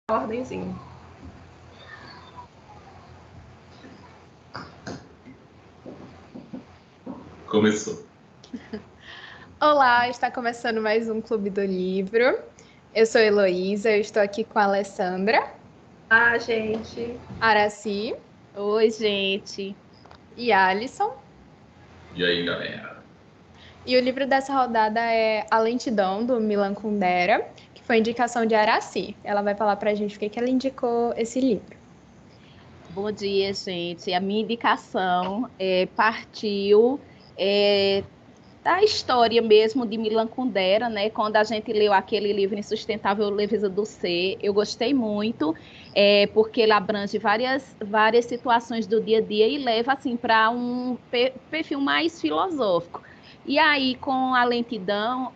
Ordemzinho. Começou. Olá, está começando mais um Clube do Livro. Eu sou Heloísa, eu estou aqui com a Alessandra, Gente. Araci Oi, gente. e Alisson. E aí, galera? E o livro dessa rodada é A Lentidão, do Milan Kundera, que foi indicação de Araci. Ela vai falar pra gente por que ela indicou esse livro. Bom dia, gente. A minha indicação partiu da história mesmo de Milan Kundera, né? Quando a gente leu aquele livro Insustentável Leveza do Ser, eu gostei muito, porque ele abrange várias situações do dia a dia e leva assim para um perfil mais filosófico. E aí, com a lentidão,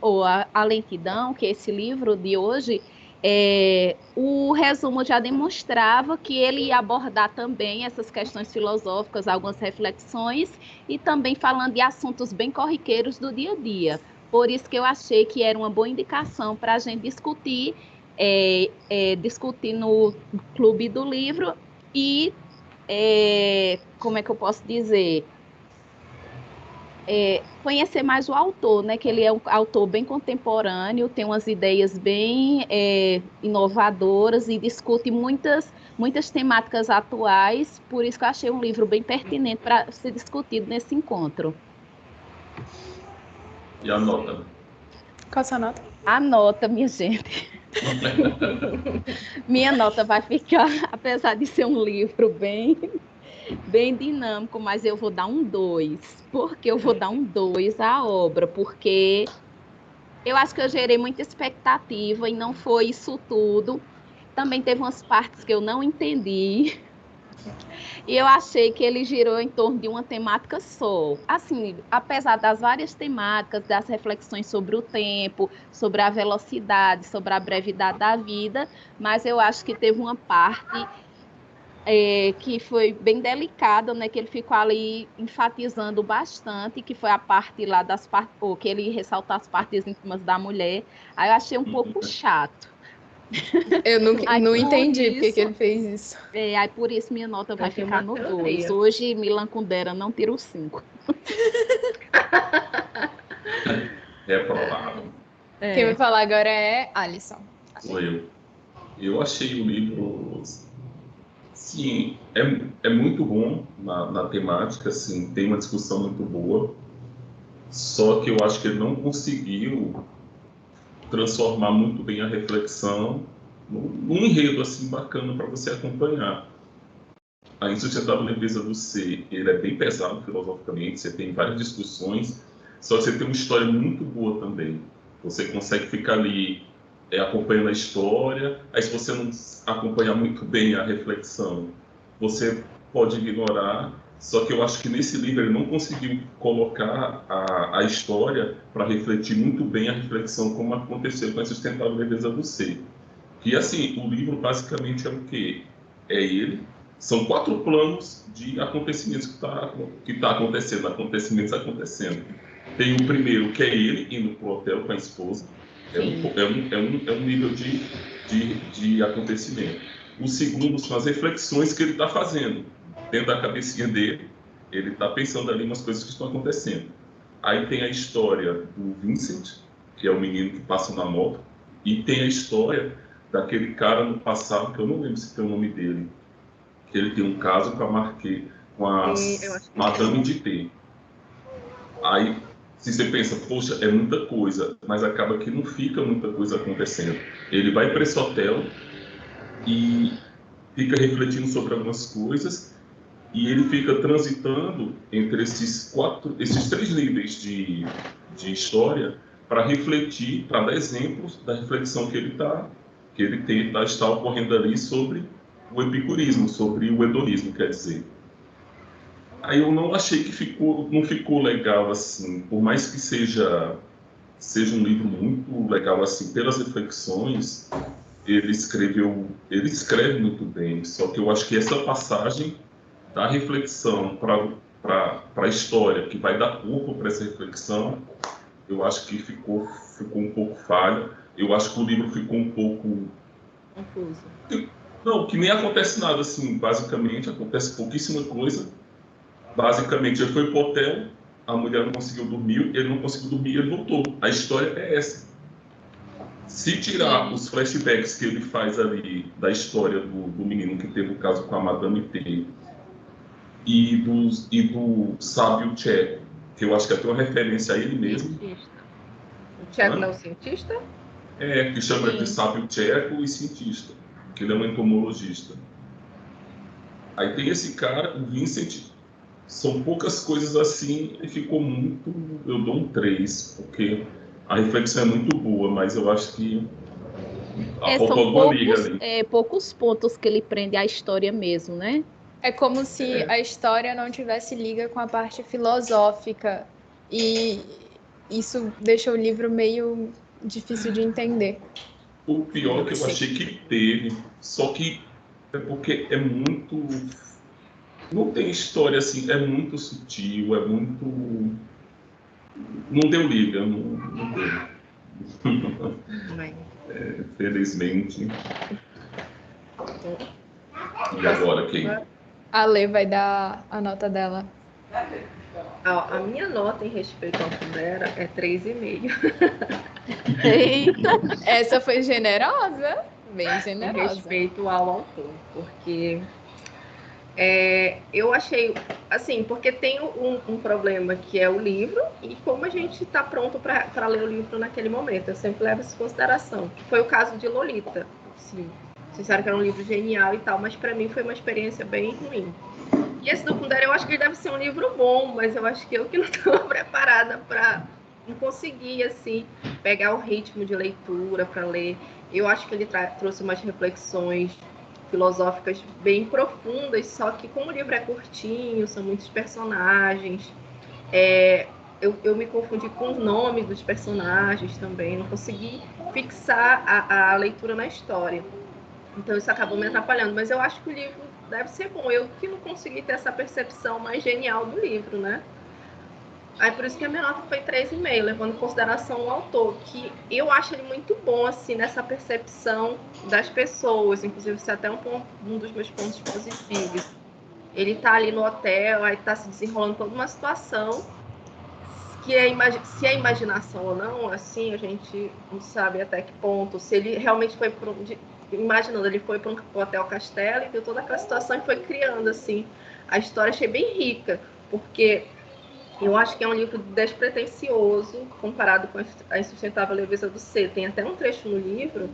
a lentidão, que é esse livro de hoje, o resumo já demonstrava que ele ia abordar também essas questões filosóficas, algumas reflexões, e também falando de assuntos bem corriqueiros do dia a dia. Por isso que eu achei que era uma boa indicação para a gente discutir, discutir no Clube do Livro e, como é que eu posso dizer? Conhecer mais o autor, né? Que ele é um autor bem contemporâneo, tem umas ideias bem inovadoras e discute muitas temáticas atuais, por isso que eu achei um livro bem pertinente para ser discutido nesse encontro. E a nota? Qual a sua nota? A nota, minha gente. Minha nota vai ficar, apesar de ser um livro bem dinâmico, mas eu vou dar um 2. Por que eu vou dar um 2 à obra? Porque eu acho que eu gerei muita expectativa e não foi isso tudo. Também teve umas partes que eu não entendi. E eu achei que ele girou em torno de uma temática só. Assim, apesar das várias temáticas, das reflexões sobre o tempo, sobre a velocidade, sobre a brevidade da vida, mas eu acho que teve uma parte que foi bem delicada, né, que ele ficou ali enfatizando bastante, que foi a parte lá das partes, que ele ressaltou as partes íntimas da mulher. Aí eu achei um pouco chato. Eu não entendi por que ele fez isso. Aí por isso minha nota vai ficar no 2. teoria. Hoje, Milan Kundera não tira o 5. Reprovável. Quem vai falar agora é Alisson. Sou eu. Eu achei o livro, sim, é muito bom na temática, assim, tem uma discussão muito boa, só que eu acho que ele não conseguiu transformar muito bem a reflexão num enredo assim bacana para você acompanhar. A Insustentável Leveza do Ser, ele é bem pesado filosoficamente, você tem várias discussões, só que você tem uma história muito boa também. Você consegue ficar ali acompanhando a história, aí se você não acompanhar muito bem a reflexão, você pode ignorar, só que eu acho que nesse livro ele não conseguiu colocar a história para refletir muito bem a reflexão como aconteceu com a Insustentável Leveza do Ser. E assim, o livro basicamente é o quê? É ele. São 4 planos de acontecimentos que tá acontecendo, acontecimentos acontecendo. Tem o primeiro, que é ele indo pro hotel com a esposa. É um nível de acontecimento. O segundo são as reflexões que ele está fazendo. Dentro da cabecinha dele, ele está pensando ali umas coisas que estão acontecendo. Aí tem a história do Vincent, que é o menino que passa na moto. E tem a história daquele cara no passado, que eu não lembro se tem o nome dele, que ele tem um caso com a Madame de T. Aí, se você pensa, poxa, é muita coisa, mas acaba que não fica muita coisa acontecendo. Ele vai para esse hotel e fica refletindo sobre algumas coisas e ele fica transitando entre esses 3 níveis de história para refletir, para dar exemplos da reflexão que está ocorrendo ali sobre o epicurismo, sobre o hedonismo, quer dizer. Aí eu não achei que não ficou legal assim, por mais que seja um livro muito legal assim pelas reflexões, ele escreve muito bem, só que eu acho que essa passagem da reflexão para a história, que vai dar corpo para essa reflexão, eu acho que ficou um pouco falha. Eu acho que o livro ficou um pouco Confuso. Não, que nem acontece nada, assim, basicamente, acontece pouquíssima coisa. Basicamente, ele foi pro hotel, a mulher não conseguiu dormir, ele não conseguiu dormir, ele voltou. A história é essa. Se tirar os flashbacks que ele faz ali da história do menino que teve o caso com a Madame T e do sábio tcheco, que eu acho que é até uma referência a ele mesmo. Cientista. O tcheco não é o cientista? Que chama de sábio tcheco e cientista, que ele é um entomologista. Aí tem esse cara, o Vincent, são poucas coisas assim e ficou muito... Eu dou um 3, porque a reflexão é muito boa, mas eu acho que faltou alguma liga ali. Poucos pontos que ele prende à história mesmo, né? É como se a história não tivesse liga com a parte filosófica. E isso deixa o livro meio difícil de entender. O pior que eu achei que teve, só que é porque é muito... Não tem história assim, é muito sutil, é muito... Não deu liga, não deu. Felizmente. E agora quem? A Lê vai dar a nota dela. A minha nota em respeito ao Kundera é 3,5. Eita! Essa foi generosa, bem generosa. Em respeito ao autor, porque eu achei, assim, porque tem um problema que é o livro e como a gente está pronto para ler o livro naquele momento. Eu sempre levo isso em consideração. Foi o caso de Lolita. Sim, vocês disseram que era um livro genial e tal, mas para mim foi uma experiência bem ruim. E esse do Kundera, eu acho que ele deve ser um livro bom, mas eu acho que eu que não estou preparada para não conseguir, assim, pegar o ritmo de leitura para ler. Eu acho que ele trouxe umas reflexões filosóficas bem profundas, só que como o livro é curtinho, são muitos personagens, eu me confundi com os nomes dos personagens também, não consegui fixar a leitura na história. Então isso acabou me atrapalhando, mas eu acho que o livro deve ser bom. Eu que não consegui ter essa percepção mais genial do livro, né? Aí por isso que a minha nota foi 3,5, levando em consideração o autor, que eu acho ele muito bom, assim, nessa percepção das pessoas. Inclusive, isso é até um dos meus pontos positivos. Ele tá ali no hotel, aí tá se desenrolando toda uma situação, que se é imaginação ou não, assim, a gente não sabe até que ponto. Se ele realmente foi imaginando, ele foi para um hotel Castelo e viu toda aquela situação e foi criando, assim. A história achei bem rica, porque eu acho que é um livro despretensioso comparado com A Insustentável Leveza do Ser. Tem até um trecho no livro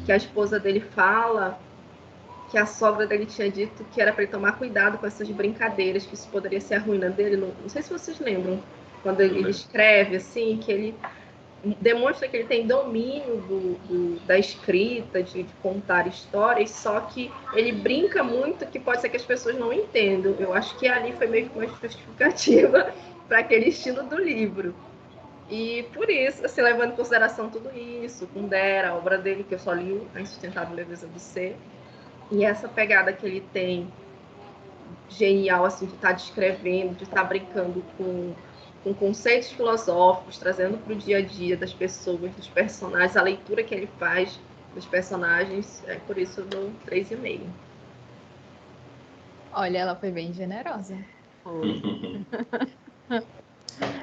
que a esposa dele fala que a sogra dele tinha dito que era para ele tomar cuidado com essas brincadeiras, que isso poderia ser a ruína dele. Não sei se vocês lembram, quando ele escreve, assim, que ele demonstra que ele tem domínio da escrita, de contar histórias, só que ele brinca muito que pode ser que as pessoas não entendam. Eu acho que ali foi meio que uma justificativa para aquele estilo do livro. E por isso, assim, levando em consideração tudo isso, Kundera, a obra dele, que eu só li, A Insustentável Leveza do Ser, e essa pegada que ele tem genial, assim, de estar descrevendo, de estar brincando com conceitos filosóficos, trazendo para o dia a dia das pessoas, dos personagens, a leitura que ele faz dos personagens, por isso eu dou 3,5. Olha, ela foi bem generosa.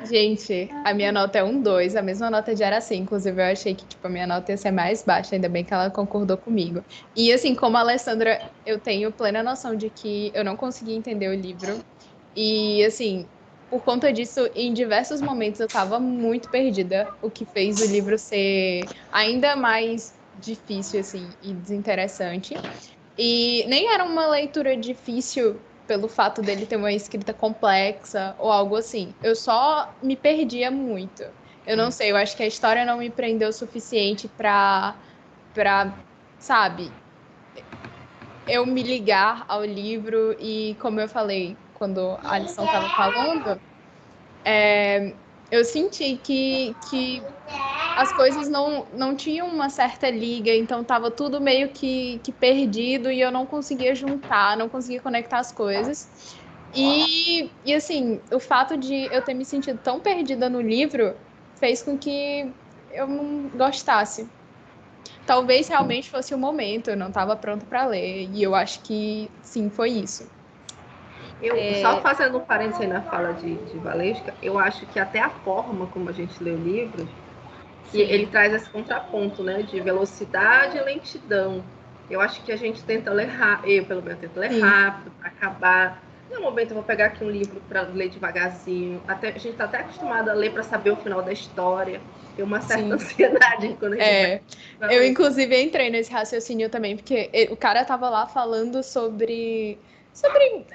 Gente, a minha nota é 1,2, a mesma nota de Araci. Inclusive, eu achei que a minha nota ia ser mais baixa, ainda bem que ela concordou comigo. E assim, como a Alessandra, eu tenho plena noção de que eu não consegui entender o livro. E assim, por conta disso, em diversos momentos eu estava muito perdida, o que fez o livro ser ainda mais difícil, assim, e desinteressante. E nem era uma leitura difícil pelo fato dele ter uma escrita complexa ou algo assim. Eu só me perdia muito. Eu não sei, eu acho que a história não me prendeu o suficiente para, sabe, eu me ligar ao livro e, como eu falei, quando a Alisson estava falando, eu senti que as coisas não tinham uma certa liga, então estava tudo meio que perdido e eu não conseguia juntar, não conseguia conectar as coisas. E assim, o fato de eu ter me sentido tão perdida no livro fez com que eu não gostasse. talvez realmente fosse o momento, eu não estava pronta para ler. E eu acho que sim, foi isso. Só fazendo um parênteses aí na fala de Valesca, eu acho que até a forma como a gente lê o livro, que ele traz esse contraponto, né, de velocidade e lentidão. Eu acho que a gente tenta ler rápido, eu pelo menos tento ler rápido, para acabar. Em um momento eu vou pegar aqui um livro para ler devagarzinho. A gente está até acostumado a ler para saber o final da história. Tem uma certa ansiedade quando a gente eu inclusive entrei nesse raciocínio também, porque o cara tava lá falando sobre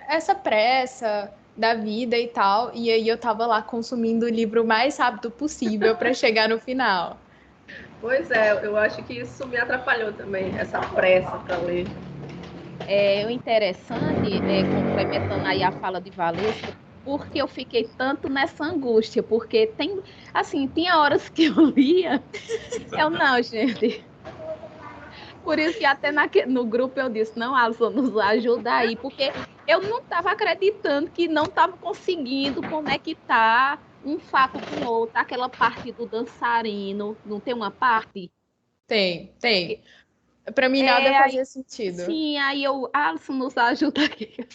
essa pressa da vida e tal, e aí eu tava lá consumindo o livro o mais rápido possível para chegar no final. Pois é, eu acho que isso me atrapalhou também, essa pressa para ler. O interessante, complementando aí a fala de Valesca, porque eu fiquei tanto nessa angústia, porque tinha horas que eu lia, não, gente. Por isso que até no grupo eu disse, não, Alisson, nos ajuda aí, porque eu não estava acreditando que não estava conseguindo conectar um fato com o outro, aquela parte do dançarino, não tem uma parte? Tem. Para mim nada fazia sentido. Sim, aí Alisson nos ajuda aqui.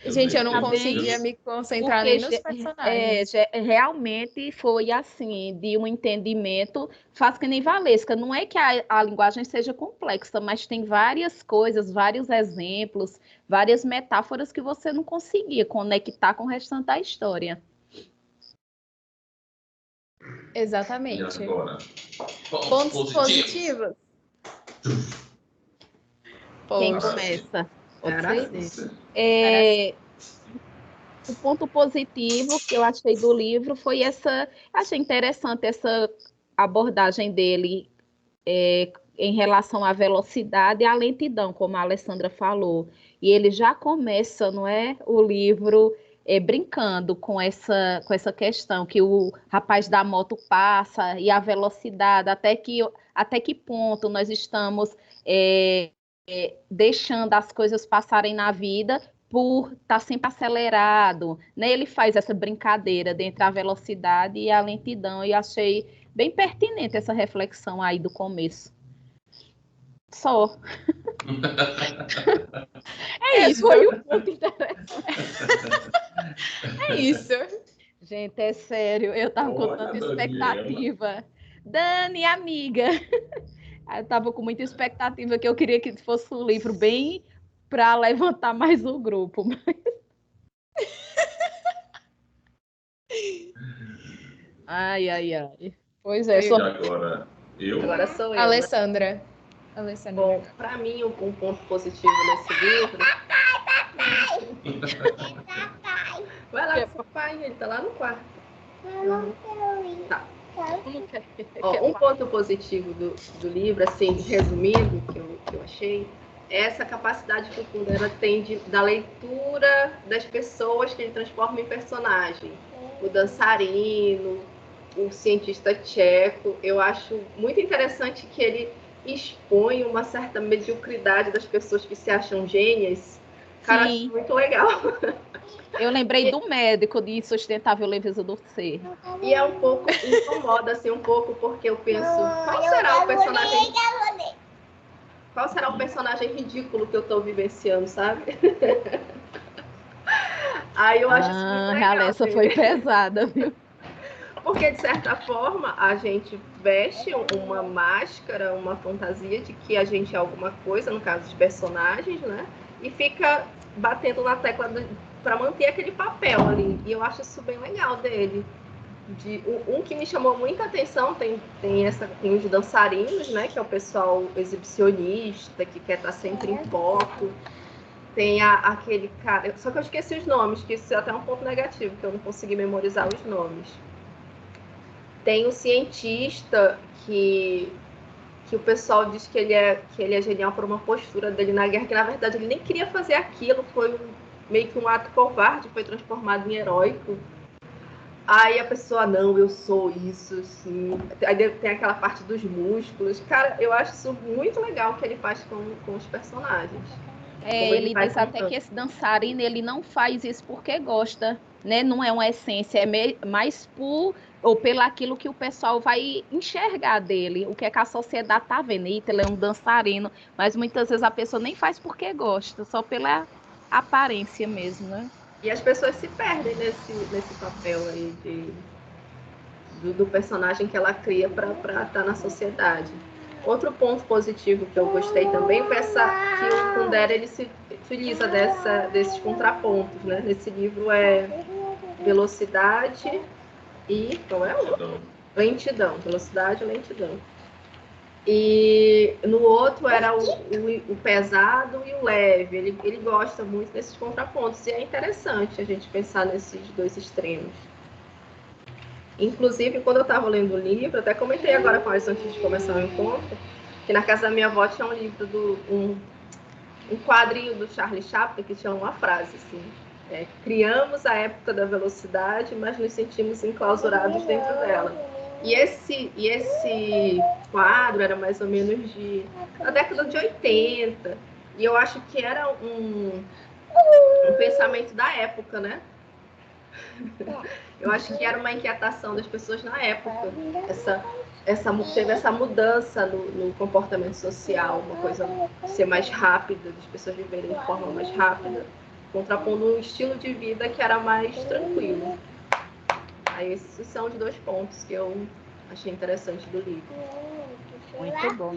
Gente, eu não conseguia me concentrar nem nos personagens. Realmente foi assim, de um entendimento, faz que nem Valesca. Não é que a linguagem seja complexa, mas tem várias coisas, vários exemplos, várias metáforas que você não conseguia conectar com o restante da história. Exatamente. E agora? Pontos positivos? Quem começa? O ponto positivo que eu achei do livro foi achei interessante essa abordagem dele em relação à velocidade e à lentidão, como a Alessandra falou. E ele já começa, não é, o livro brincando com essa questão, que o rapaz da moto passa e a velocidade, até que ponto nós estamos deixando as coisas passarem na vida por estar sempre acelerado, né? Ele faz essa brincadeira entre a velocidade e a lentidão, e achei bem pertinente essa reflexão aí do começo. Só. Isso, foi um ponto interessante. É isso. Gente, é sério, eu estava com tanta expectativa. Dani, amiga, eu estava com muita expectativa que eu queria que fosse um livro bem para levantar mais o grupo. Ai. Pois é. Agora eu? Agora sou eu. Alessandra. Bom, para mim, um ponto positivo nesse livro. Vai lá com o papai, ele tá lá no quarto. Tá. Um ponto positivo do livro, assim, resumindo, que eu achei, é essa capacidade que o Kundera tem da leitura das pessoas que ele transforma em personagem. O dançarino, o cientista tcheco. Eu acho muito interessante que ele expõe uma certa mediocridade das pessoas que se acham gênias. Cara, acho muito legal. Eu lembrei do médico de Sustentável Leveza do Ser. E é um pouco, incomoda assim um pouco, porque eu penso, qual será o personagem ridículo que eu estou vivenciando, sabe? Aí eu acho isso muito legal. Essa foi pesada, viu? Porque, de certa forma, a gente veste uma máscara, uma fantasia de que a gente é alguma coisa, no caso dos personagens, né? E fica batendo na tecla para manter aquele papel ali. E eu acho isso bem legal dele. Um que me chamou muita atenção, tem os dançarinos, né? Que é o pessoal exibicionista, que quer estar sempre em foco. Tem aquele cara... Só que eu esqueci os nomes, que isso é até um ponto negativo, que eu não consegui memorizar os nomes. Tem o cientista que o pessoal diz que ele é genial por uma postura dele na guerra, que na verdade ele nem queria fazer aquilo, foi meio que um ato covarde, foi transformado em heróico. Aí a pessoa, não, eu sou isso, sim. Aí tem aquela parte dos músculos. Cara, eu acho isso muito legal que ele faz com os personagens. Como ele Ele vai diz até contando. que esse dançarino, ele não faz isso porque gosta, né? Não é uma essência, mais por ou pelo aquilo que o pessoal vai enxergar dele, o que é que a sociedade tá vendo. Eita, ele é um dançarino, mas muitas vezes a pessoa nem faz porque gosta, só pela aparência mesmo, né? E as pessoas se perdem nesse papel aí do personagem que ela cria para estar na sociedade. Outro ponto positivo que eu gostei também foi que o Kundera ele se utiliza desses contrapontos, né? Nesse livro é velocidade e qual é o lentidão, velocidade e lentidão. E no outro era o pesado e o leve. Ele gosta muito desses contrapontos e é interessante a gente pensar nesses dois extremos. Inclusive, quando eu estava lendo o livro, até comentei agora com eles antes de começar o encontro, que na casa da minha avó tinha um livro, um quadrinho do Charlie Chaplin que tinha uma frase assim: criamos a época da velocidade, mas nos sentimos enclausurados dentro dela. E esse quadro era mais ou menos da década de 80, e eu acho que era um pensamento da época, né? Eu acho que era uma inquietação das pessoas na época. Teve essa mudança no comportamento social, uma coisa ser mais rápida, das pessoas viverem de forma mais rápida, contrapondo um estilo de vida que era mais tranquilo. Aí esses são os dois pontos que eu achei interessante do livro. Muito bom.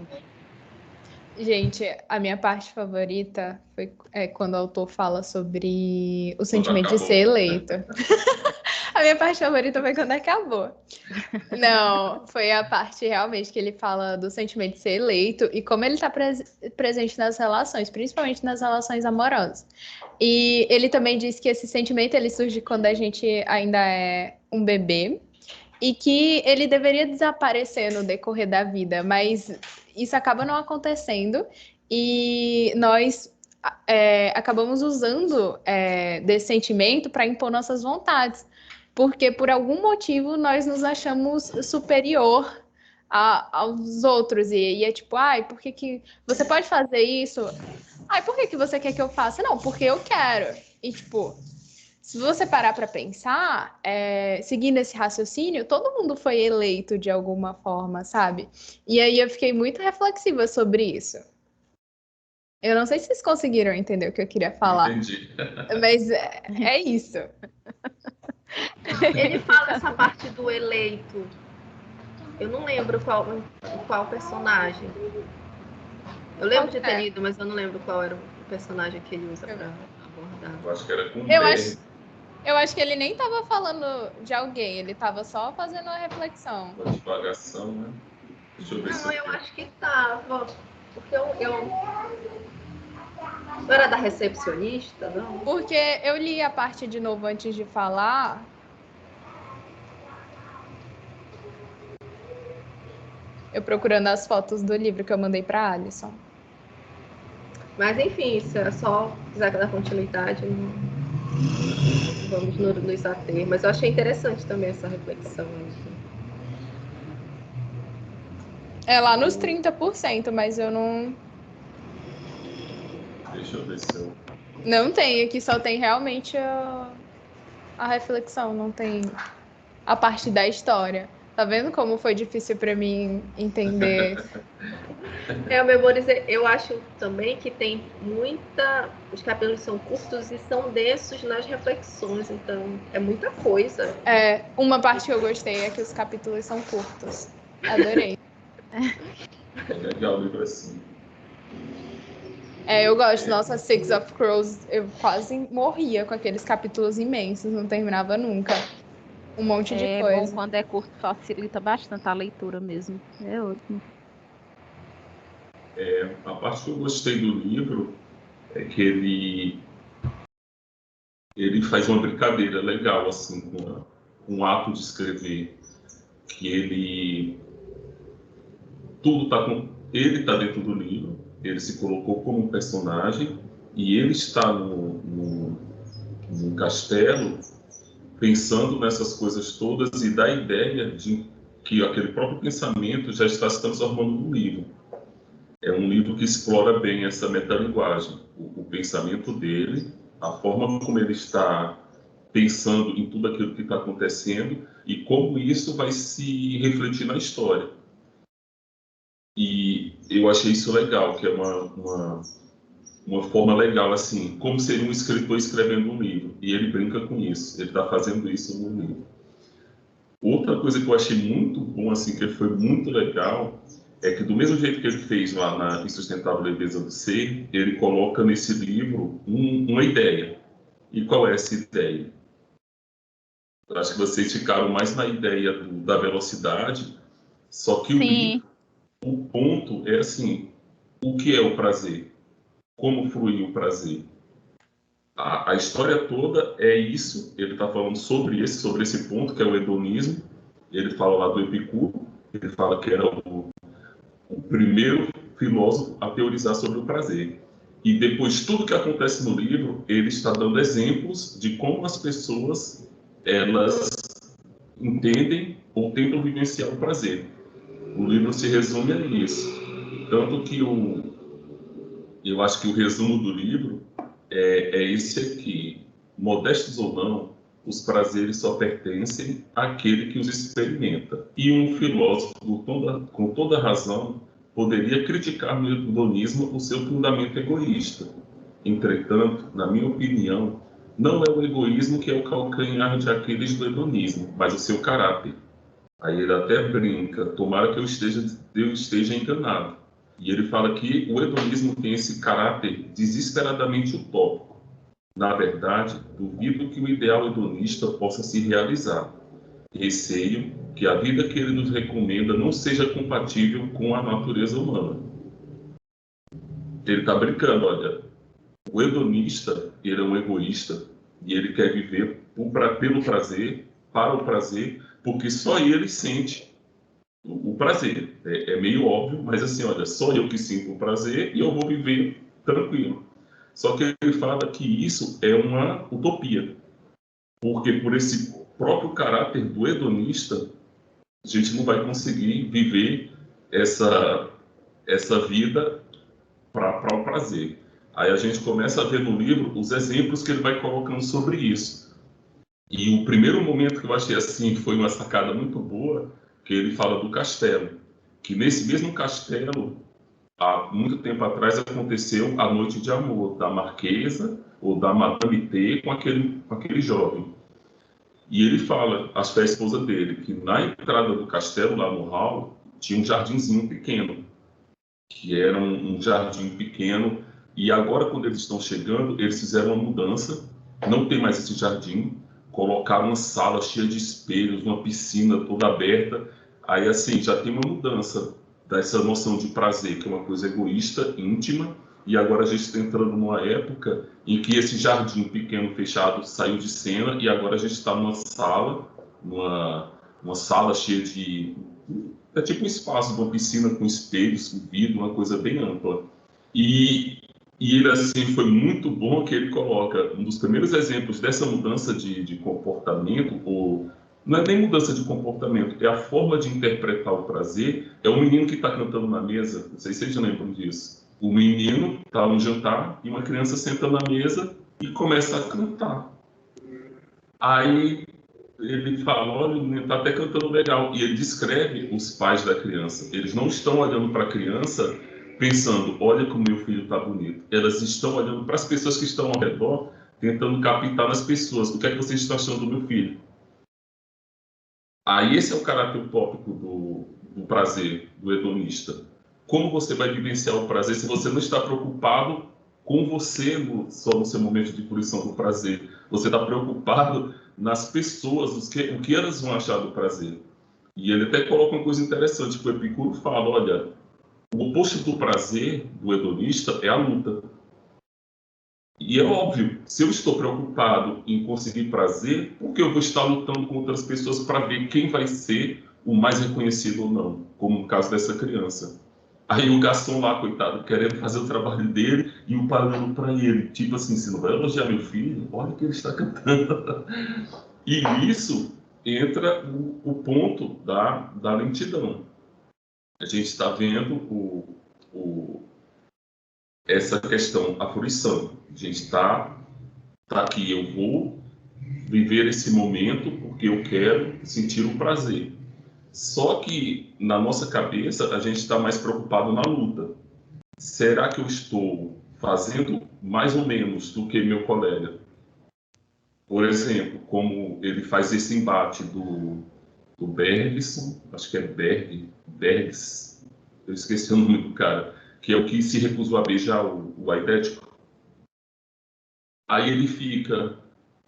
Gente, a minha parte favorita foi quando o autor fala sobre o sentimento de ser eleito. A minha parte favorita foi quando acabou. Não, foi a parte realmente que ele fala do sentimento de ser eleito e como ele está presente nas relações, principalmente nas relações amorosas. E ele também diz que esse sentimento ele surge quando a gente ainda é um bebê e que ele deveria desaparecer no decorrer da vida, mas isso acaba não acontecendo e nós acabamos usando desse sentimento para impor nossas vontades, porque por algum motivo nós nos achamos superior aos outros e é tipo, ai, por que você pode fazer isso? Ai, por que você quer que eu faça? Não, porque eu quero. E tipo, se você parar para pensar, seguindo esse raciocínio, todo mundo foi eleito de alguma forma, sabe? E aí eu fiquei muito reflexiva sobre isso. Eu não sei se vocês conseguiram entender o que eu queria falar, Entendi. mas é isso. Ele fala essa parte do eleito. Eu não lembro qual personagem. Eu lembro de ter lido, mas eu não lembro qual era o personagem que ele usa para abordar. Eu acho que era com Eu acho que ele nem estava falando de alguém, ele estava só fazendo uma reflexão. Uma divagação, né? Deixa eu ver se eu acho que estava. Porque eu não era da recepcionista, não? Porque eu li a parte de novo antes de falar. Eu procurando as fotos do livro que eu mandei para Alisson. Mas enfim, se é só quiser dar continuidade, vamos nos ater. Mas eu achei interessante também essa reflexão. É lá nos 30%, mas eu não. Deixa eu ver se eu. Não tem, aqui só tem realmente a reflexão, não tem a parte da história. Tá vendo como foi difícil para mim entender? Eu memorizei. Eu acho também que tem muita. Os capítulos são curtos e são densos nas reflexões, então é muita coisa. Uma parte que eu gostei é que os capítulos são curtos. Adorei. É legal o livro assim. Eu gosto. Nossa, Six of Crows, eu quase morria com aqueles capítulos imensos, não terminava nunca. Um monte de coisa. É bom quando é curto, facilita bastante a leitura mesmo. É ótimo. A parte que eu gostei do livro é que ele faz uma brincadeira legal assim com o ato de escrever, que ele está dentro do livro, ele se colocou como um personagem e ele está no castelo pensando nessas coisas todas e dá a ideia de que aquele próprio pensamento já está se transformando no livro. É um livro que explora bem essa metalinguagem, o pensamento dele, a forma como ele está pensando em tudo aquilo que está acontecendo e como isso vai se refletir na história. E eu achei isso legal, que é uma forma legal, assim, como seria um escritor escrevendo um livro. E ele brinca com isso, ele está fazendo isso no livro. Outra coisa que eu achei muito bom, assim, que foi muito legal, é que do mesmo jeito que ele fez lá na Insustentável Leveza do Ser, ele coloca nesse livro uma ideia. E qual é essa ideia? Eu acho que vocês ficaram mais na ideia da velocidade, só que o ponto é assim, o que é o prazer? Como fluir o prazer? A história toda é isso, ele está falando sobre esse ponto, que é o hedonismo. Ele fala lá do Epicuro, ele fala que era o primeiro filósofo a teorizar sobre o prazer. E depois, tudo que acontece no livro, ele está dando exemplos de como as pessoas, elas entendem ou tentam vivenciar o prazer. O livro se resume a isso. Tanto que eu acho que o resumo do livro é esse aqui. Modestos ou não, os prazeres só pertencem àquele que os experimenta. E um filósofo, com toda razão, poderia criticar no hedonismo o seu fundamento egoísta. Entretanto, na minha opinião, não é o egoísmo que é o calcanhar de Aquiles do hedonismo, mas o seu caráter. Aí ele até brinca, tomara que eu esteja enganado. E ele fala que o hedonismo tem esse caráter desesperadamente utópico. Na verdade, duvido que o ideal hedonista possa se realizar. Receio que a vida que ele nos recomenda não seja compatível com a natureza humana. Ele está brincando, olha, o hedonista, ele é um egoísta e ele quer viver pelo prazer, para o prazer, porque só ele sente o prazer. É meio óbvio, mas assim, olha, só eu que sinto o prazer e eu vou viver tranquilo. Só que ele fala que isso é uma utopia, porque por esse próprio caráter do hedonista, a gente não vai conseguir viver essa vida para o prazer. Aí a gente começa a ver no livro os exemplos que ele vai colocando sobre isso. E o primeiro momento que eu achei assim, foi uma sacada muito boa, que ele fala do castelo. Que nesse mesmo castelo, há muito tempo atrás, aconteceu a noite de amor da Marquesa ou da Madame T com aquele jovem. E ele fala, acho que é a esposa dele, que na entrada do castelo, lá no hall, tinha um jardinzinho pequeno, que era um jardim pequeno. E agora, quando eles estão chegando, eles fizeram uma mudança, não tem mais esse jardim, colocaram uma sala cheia de espelhos, uma piscina toda aberta. Aí, assim, já tem uma mudança dessa noção de prazer, que é uma coisa egoísta, íntima, e agora a gente está entrando numa época em que esse jardim pequeno fechado saiu de cena e agora a gente está numa sala, uma sala cheia de... É tipo um espaço de uma piscina com espelhos, com vidro, uma coisa bem ampla. E ele, assim, foi muito bom que ele coloca um dos primeiros exemplos dessa mudança de comportamento, ou não é nem mudança de comportamento, é a forma de interpretar o prazer, é o menino que está cantando na mesa, não sei se vocês lembram disso. O menino está no jantar e uma criança senta na mesa e começa a cantar. Aí ele fala, olha, o menino está até cantando legal. E ele descreve os pais da criança. Eles não estão olhando para a criança pensando, olha como meu filho está bonito. Elas estão olhando para as pessoas que estão ao redor, tentando captar nas pessoas. O que é que vocês estão achando do meu filho? Aí esse é o caráter utópico do prazer, do hedonista. Como você vai vivenciar o prazer se você não está preocupado com você só no seu momento de fruição do prazer? Você está preocupado nas pessoas, o que elas vão achar do prazer. E ele até coloca uma coisa interessante, que o Epicuro fala, olha, o oposto do prazer, do hedonista, é a luta. E é óbvio, se eu estou preocupado em conseguir prazer, por que eu vou estar lutando com outras pessoas para ver quem vai ser o mais reconhecido ou não, como no caso dessa criança. Aí o garçom lá, coitado, querendo fazer o trabalho dele e o pai olhando para ele, tipo assim, se não vai elogiar meu filho, olha o que ele está cantando. E nisso entra o ponto da lentidão. A gente está vendo o essa questão, a fruição. A gente está aqui, eu vou viver esse momento porque eu quero sentir o prazer. Só que na nossa cabeça a gente está mais preocupado na luta. Será que eu estou fazendo mais ou menos do que meu colega? Por exemplo, como ele faz esse embate do Bergson, acho que é Bergs, eu esqueci o nome do cara, que é o que se recusou a beijar o aidético. Aí ele fica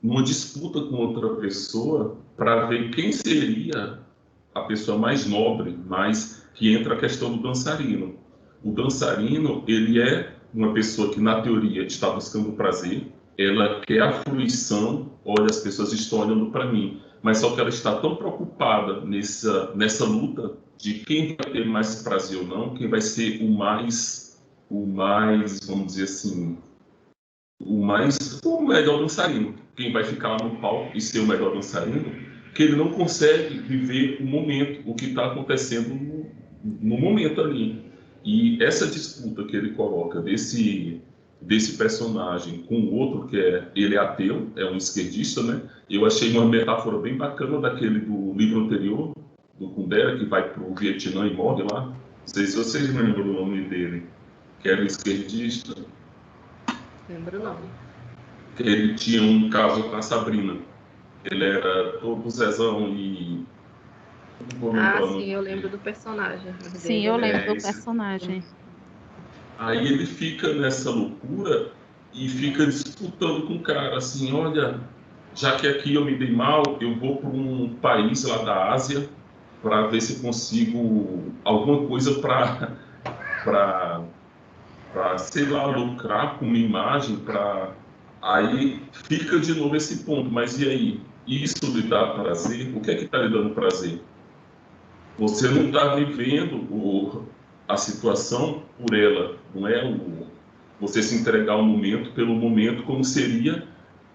numa disputa com outra pessoa para ver quem seria a pessoa mais nobre, mais que entra a questão do dançarino. O dançarino, ele é uma pessoa que, na teoria, está buscando prazer, ela quer a fruição, olha, as pessoas estão olhando para mim, mas só que ela está tão preocupada nessa luta de quem vai ter mais prazer ou não, quem vai ser o mais, vamos dizer assim, o melhor dançarino, quem vai ficar lá no palco e ser o melhor dançarino, que ele não consegue viver o momento, o que está acontecendo no momento ali. E essa disputa que ele coloca desse personagem com o outro, que ele é ateu, é um esquerdista, né? Eu achei uma metáfora bem bacana daquele do livro anterior, do Kundera, que vai para o Vietnã e morre lá. Não sei se vocês lembram do nome dele, que era um esquerdista. Lembro não. Ele tinha um caso com a Sabrina. Ele era todo zezão e... sim, eu lembro do personagem. Sim, eu lembro do personagem. Aí ele fica nessa loucura e fica disputando com o cara, assim, olha, já que aqui eu me dei mal, eu vou para um país lá da Ásia para ver se consigo alguma coisa para sei lá, lucrar com minha imagem, aí fica de novo esse ponto. Mas e aí? Isso lhe dá prazer? O que é que está lhe dando prazer? Você não está vivendo a situação por ela, não é você se entregar ao momento pelo momento, como seria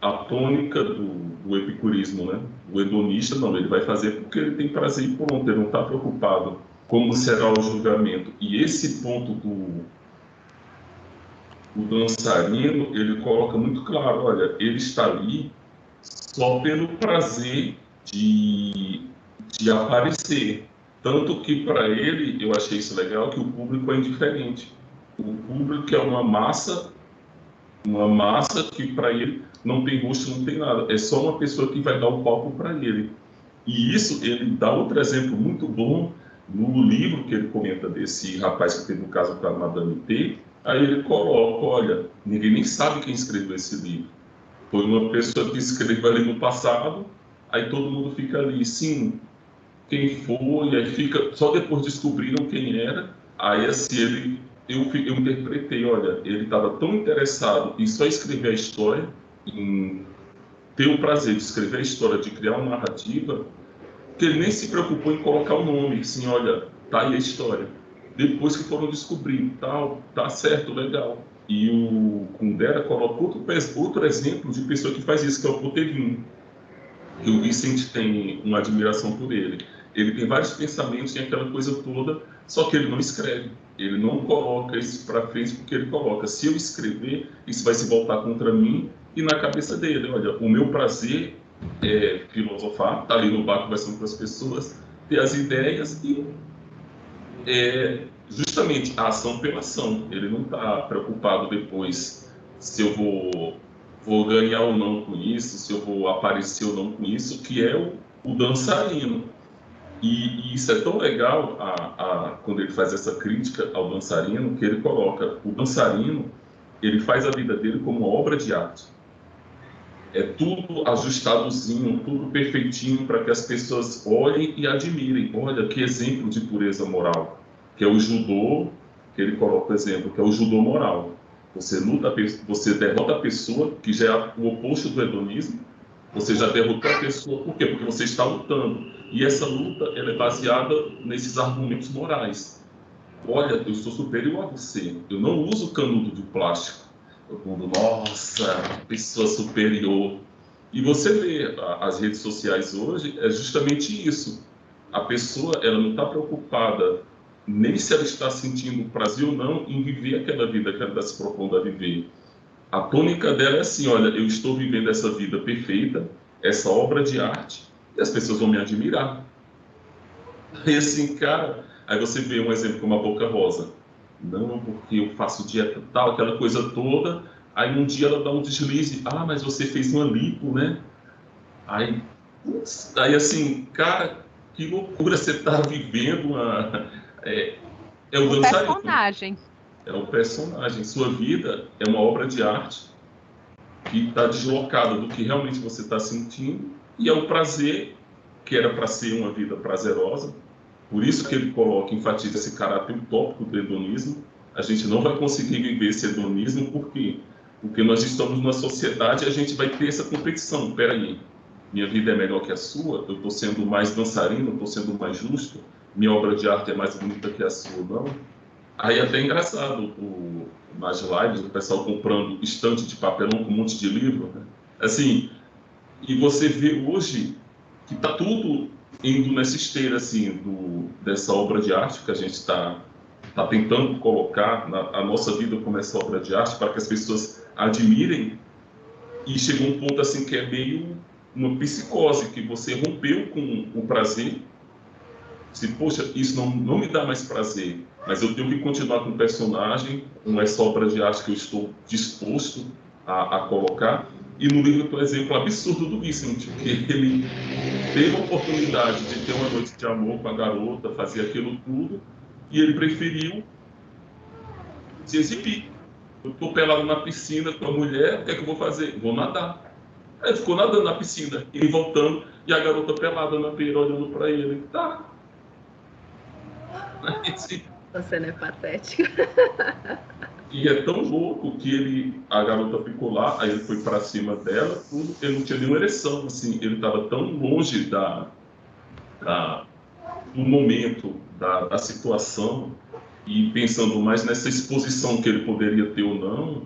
a tônica do epicurismo, né? O hedonista, não, ele vai fazer porque ele tem prazer e pronto, ele não está preocupado como será o julgamento. E esse ponto o dançarino, ele coloca muito claro, olha, ele está ali só pelo prazer de aparecer. Tanto que para ele, eu achei isso legal, que o público é indiferente. O público é uma massa que para ele não tem rosto, não tem nada. É só uma pessoa que vai dar o palco para ele. E isso, ele dá outro exemplo muito bom no livro que ele comenta desse rapaz que teve um caso com a Madame T. Aí ele coloca, olha, ninguém nem sabe quem escreveu esse livro. Foi uma pessoa que escreveu ali no passado, aí todo mundo fica ali, sim, quem foi, aí fica, só depois descobriram quem era, aí assim, eu interpretei, olha, ele estava tão interessado em só escrever a história, em ter o prazer de escrever a história, de criar uma narrativa, que ele nem se preocupou em colocar o nome, assim, olha, tá aí a história. Depois que foram descobrir, tal, tá certo, legal. E o Kundera coloca outro exemplo de pessoa que faz isso, que é o Potevinho. Que o Vicente tem uma admiração por ele. Ele tem vários pensamentos, tem aquela coisa toda, só que ele não escreve. Ele não coloca isso para frente porque ele coloca, se eu escrever, isso vai se voltar contra mim e na cabeça dele. Olha, o meu prazer é filosofar, estar ali no bar conversando com as pessoas, ter as ideias e justamente a ação pela ação. Ele não está preocupado depois se eu vou ganhar ou não com isso, se eu vou aparecer ou não com isso, que é o dançarino. E isso é tão legal quando ele faz essa crítica ao dançarino, que ele coloca o dançarino, ele faz a vida dele como uma obra de arte. É tudo ajustadozinho, tudo perfeitinho para que as pessoas olhem e admirem. Olha que exemplo de pureza moral, que é o judô, que ele coloca o exemplo, que é o judô moral. Você derrota a pessoa, que já é o oposto do hedonismo, você já derrotou a pessoa, por quê? Porque você está lutando. E essa luta ela é baseada nesses argumentos morais. Olha, eu sou superior a você, eu não uso canudo de plástico. Todo mundo, nossa, pessoa superior. E você vê as redes sociais hoje, é justamente isso. A pessoa ela não está preocupada nem se ela está sentindo prazer ou não em viver aquela vida que ela está se propondo a viver. A tônica dela é assim, olha, eu estou vivendo essa vida perfeita, essa obra de arte, e as pessoas vão me admirar. E assim, cara, aí você vê um exemplo como a Boca Rosa. Não, porque eu faço dieta tal, aquela coisa toda, aí um dia ela dá um deslize, mas você fez uma lipo, né? Aí, aí assim, cara, que loucura, você está vivendo é o dançarino. Personagem. É o personagem. Sua vida é uma obra de arte que está deslocada do que realmente você está sentindo, e é o prazer, que era para ser uma vida prazerosa. Por isso que ele enfatiza esse caráter utópico do hedonismo. A gente não vai conseguir viver esse hedonismo, por quê? Porque nós estamos numa sociedade e a gente vai ter essa competição. Peraí, minha vida é melhor que a sua? Eu estou sendo mais dançarino? Estou sendo mais justo? Minha obra de arte é mais bonita que a sua? Não? Aí é até engraçado, nas lives, o pessoal comprando estante de papelão com um monte de livro, né? Assim, e você vê hoje que está tudo indo nessa esteira, assim, dessa obra de arte que a gente está tentando colocar a nossa vida como essa obra de arte, para que as pessoas admirem, e chegou um ponto, assim, que é meio uma psicose, que você rompeu com o prazer. Se, poxa, isso não me dá mais prazer, mas eu tenho que continuar com o personagem, com essa obra de arte que eu estou disposto a colocar. E no livro, por exemplo, o absurdo do Vicente, que ele teve a oportunidade de ter uma noite de amor com a garota, fazer aquilo tudo, e ele preferiu se exibir. Eu estou pelado na piscina com a mulher, o que é que eu vou fazer? Vou nadar. Aí ele ficou nadando na piscina, e voltando, e a garota pelada na beira olhando para ele. Tá. Você não é patética. E é tão louco que a garota ficou lá, aí ele foi para cima dela, tudo, ele não tinha nenhuma ereção, assim, ele estava tão longe do momento, da situação, e pensando mais nessa exposição que ele poderia ter ou não,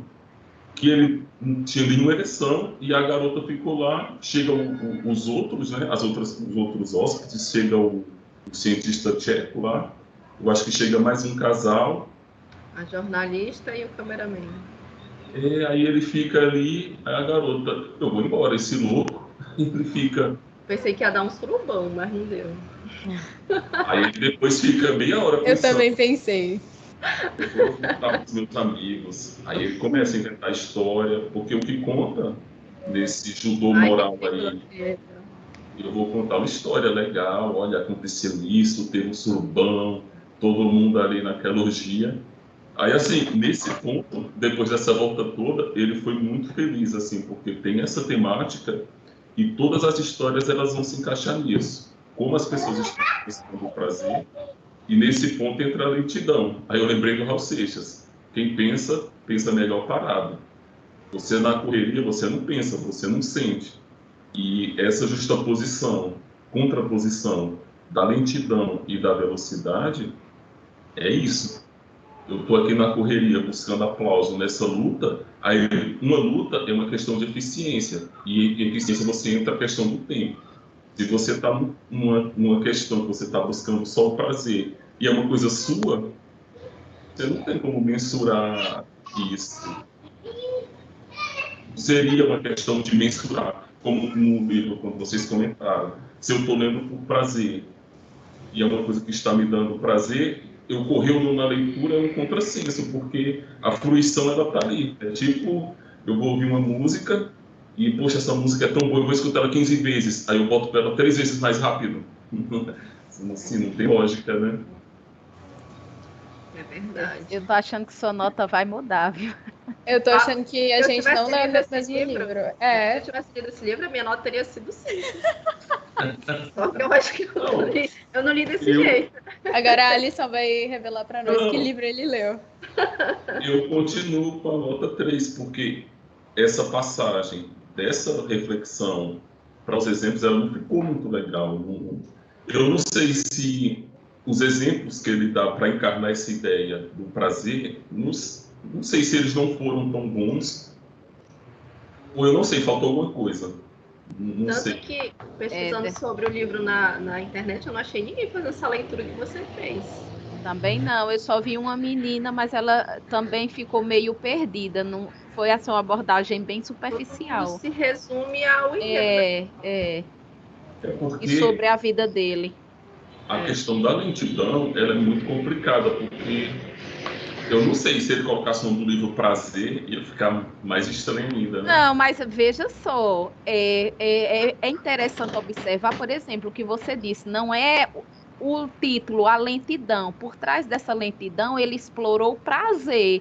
que ele não tinha nenhuma ereção, e a garota ficou lá, chega os outros, né, os outros hóspedes, chega o cientista tcheco lá, eu acho que chega mais um casal, A jornalista e o cameraman. Aí ele fica ali, aí a garota, eu vou embora, esse louco, ele fica... Pensei que ia dar um surubão, mas não deu. Aí ele depois fica meia hora pensando. Eu também pensei. Eu vou contar para os meus amigos. Aí ele começa a inventar história, porque o que conta nesse judô moral aí, eu vou contar uma história legal, olha, aconteceu isso, teve um surubão, todo mundo ali naquela orgia. Aí, assim, nesse ponto, depois dessa volta toda, ele foi muito feliz, assim, porque tem essa temática e todas as histórias elas vão se encaixar nisso. Como as pessoas estão buscando o prazer, e nesse ponto entra a lentidão. Aí eu lembrei do Raul Seixas. Quem pensa, pensa melhor parado. Você na correria, você não pensa, você não sente. E essa justaposição, contraposição da lentidão e da velocidade, é isso. Eu estou aqui na correria buscando aplauso nessa luta, aí uma luta é uma questão de eficiência, e em eficiência você entra a questão do tempo. Se você está numa questão que você está buscando só o prazer, e é uma coisa sua, você não tem como mensurar isso. Seria uma questão de mensurar, como no livro, quando vocês comentaram. Se eu estou lendo por prazer, e é uma coisa que está me dando prazer, eu correr na leitura é um contrassenso, porque a fruição ela está ali. É tipo, eu vou ouvir uma música e, poxa, essa música é tão boa, eu vou escutar ela 15 vezes, aí eu boto para ela 3 vezes mais rápido. Assim, não tem lógica, né? É verdade. Eu tô achando que sua nota vai mudar, viu? Eu tô achando que a gente não leu esse esse livro. Se eu tivesse lido esse livro, a minha nota teria sido 5. Só que eu acho que eu não li desse jeito. Agora a Alisson vai revelar para nós que livro ele leu. Eu continuo com a nota 3, porque essa passagem dessa reflexão para os exemplos, ela não ficou muito legal. Eu não sei se os exemplos que ele dá para encarnar essa ideia do prazer, não sei se eles não foram tão bons, ou eu não sei, faltou alguma coisa. Não Tanto sei. que, pesquisando sobre o livro na internet, eu não achei ninguém fazendo essa leitura que você fez. Também não, eu só vi uma menina, mas ela também ficou meio perdida. Não foi assim uma abordagem bem Tudo superficial. se resume ao enredo, né? É E porque sobre a vida dele. a questão da lentidão, ela é muito complicada, porque eu não sei se ele colocasse o nome do livro Prazer, ia ficar mais estranho ainda, né? Não, mas veja só, é interessante observar, por exemplo, o que você disse, não é o título, a lentidão. Por trás dessa lentidão, ele explorou o prazer.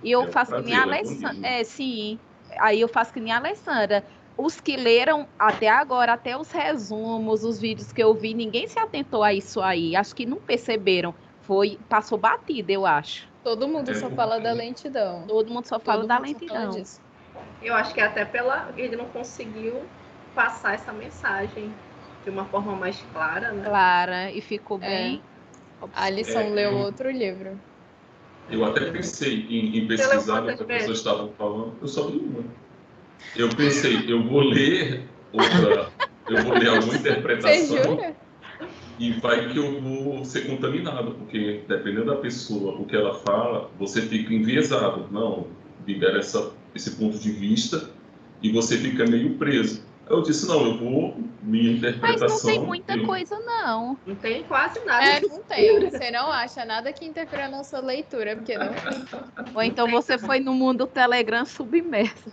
E eu É o faço que nem prazer, a o Alessandra. hedonismo. É, sim. Aí eu faço que nem a Alessandra. Os que leram até agora, até os resumos, os vídeos que eu vi, ninguém se atentou a isso aí. Acho que não perceberam. Passou batido, eu acho. Todo mundo É só fala da porque lentidão. Todo mundo só fala Todo da mundo só fala lentidão. disso. Eu acho que até ele não conseguiu passar essa mensagem de uma forma mais clara, né? Clara, e ficou É. bem A obscuro. Alisson leu outro livro. eu até pensei em Você leu pesquisar, né, quantas que as vezes? pessoas estavam falando, eu só li uma. Eu pensei, eu vou ler outra, eu vou ler alguma Você interpretação jura? e vai que eu vou ser contaminado, porque dependendo da pessoa, o que ela fala, você fica enviesado. Não, libera esse ponto de vista e você fica meio preso. Aí eu disse, não, eu vou, minha Mas não tem interpretação, muita coisa, não. Não tem quase nada. É, não tem. Você não acha nada que interfira na sua leitura, porque não tem. Ou então você foi no mundo Telegram submerso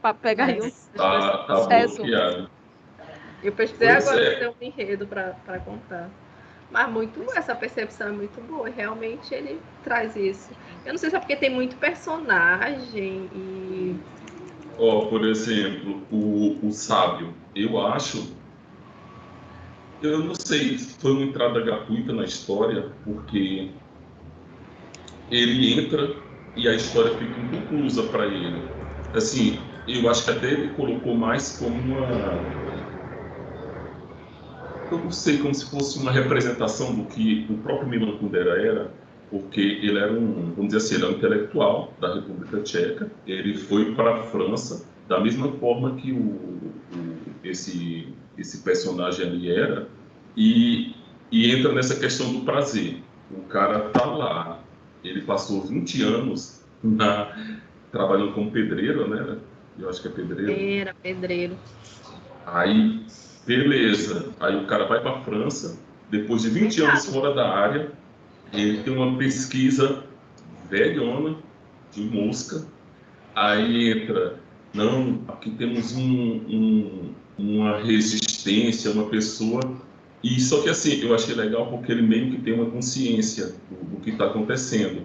para pegar aí os tá resumos. bloqueado. Eu pesquisei Pois agora para é, ter um enredo para contar. Mas essa percepção é muito boa, e realmente ele traz isso. Eu não sei se é porque tem muito personagem e. ó, por exemplo, o sábio, eu não sei se foi uma entrada gratuita na história, porque ele entra e a história fica inconclusa para ele. Assim, eu acho que até ele colocou mais como eu não sei, como se fosse uma representação do que o próprio Milan Kundera era, porque ele era vamos dizer assim, ele era um intelectual da República Tcheca, ele foi para a França da mesma forma que esse personagem ali era, e, e entra nessa questão do prazer. O cara tá lá, ele passou 20 anos trabalhando como pedreiro, né? Eu acho que é pedreiro. Era pedreiro. Aí, beleza. Aí o cara vai para a França, depois de 20 anos fora da área, ele tem uma pesquisa velhona de mosca. Aí entra, não, aqui temos uma resistência, uma pessoa. E só que assim, eu achei legal porque ele meio que tem uma consciência do que está acontecendo.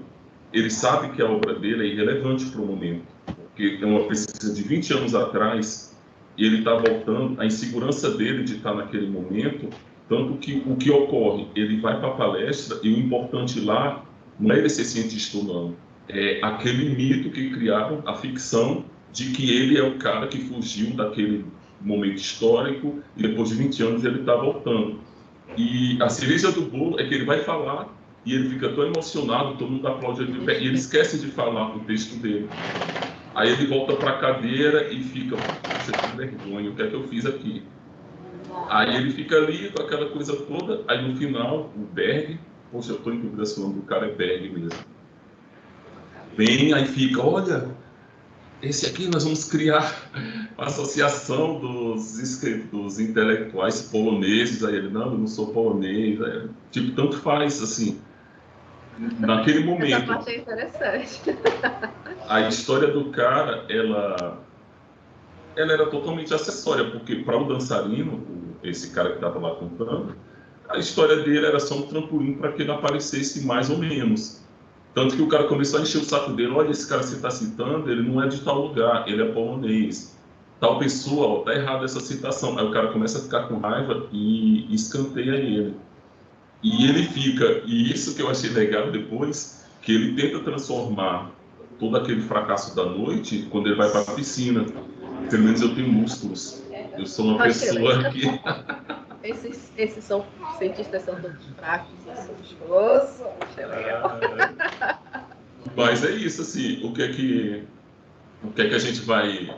Ele sabe que a obra dele é irrelevante para o momento, porque é uma pesquisa de 20 anos atrás e ele está voltando, a insegurança dele de estar naquele momento, tanto que o que ocorre, ele vai para a palestra e o importante lá não é ele ser cientista ou não, é aquele mito que criaram, a ficção de que ele é o cara que fugiu daquele momento histórico e depois de 20 anos ele está voltando. E a cereja do bolo é que ele vai falar e ele fica tão emocionado, todo mundo aplaude ele de pé, e ele esquece de falar o texto dele. Aí ele volta para a cadeira e fica, puxa, que vergonha, o que é que eu fiz aqui? Aí ele fica ali com aquela coisa toda, aí no final, o Berg, poxa, eu estou em dúvida se o nome do cara é Berg mesmo. Vem, aí fica, olha, esse aqui nós vamos criar a associação dos intelectuais poloneses. Aí ele, não, eu não sou polonês. Aí, tipo, tanto faz, assim, naquele Essa momento. parte é interessante. A história do cara, ela era totalmente acessória, porque para o dançarino, esse cara que estava lá contando, a história dele era só um trampolim para que ele aparecesse mais ou menos. Tanto que o cara começou a encher o saco dele, olha, esse cara que você está citando, ele não é de tal lugar, ele é polonês. Tal pessoa, ó, tá errada essa citação. Aí o cara começa a ficar com raiva e escanteia ele. E ele fica, e isso que eu achei legal depois, que ele tenta transformar todo aquele fracasso da noite quando ele vai para a piscina. Pelo menos eu tenho músculos. Eu sou uma pessoa que... Esses são cientistas, são todos fracos, eu sou musculoso, achei legal. Mas é isso, assim, o que é que a gente vai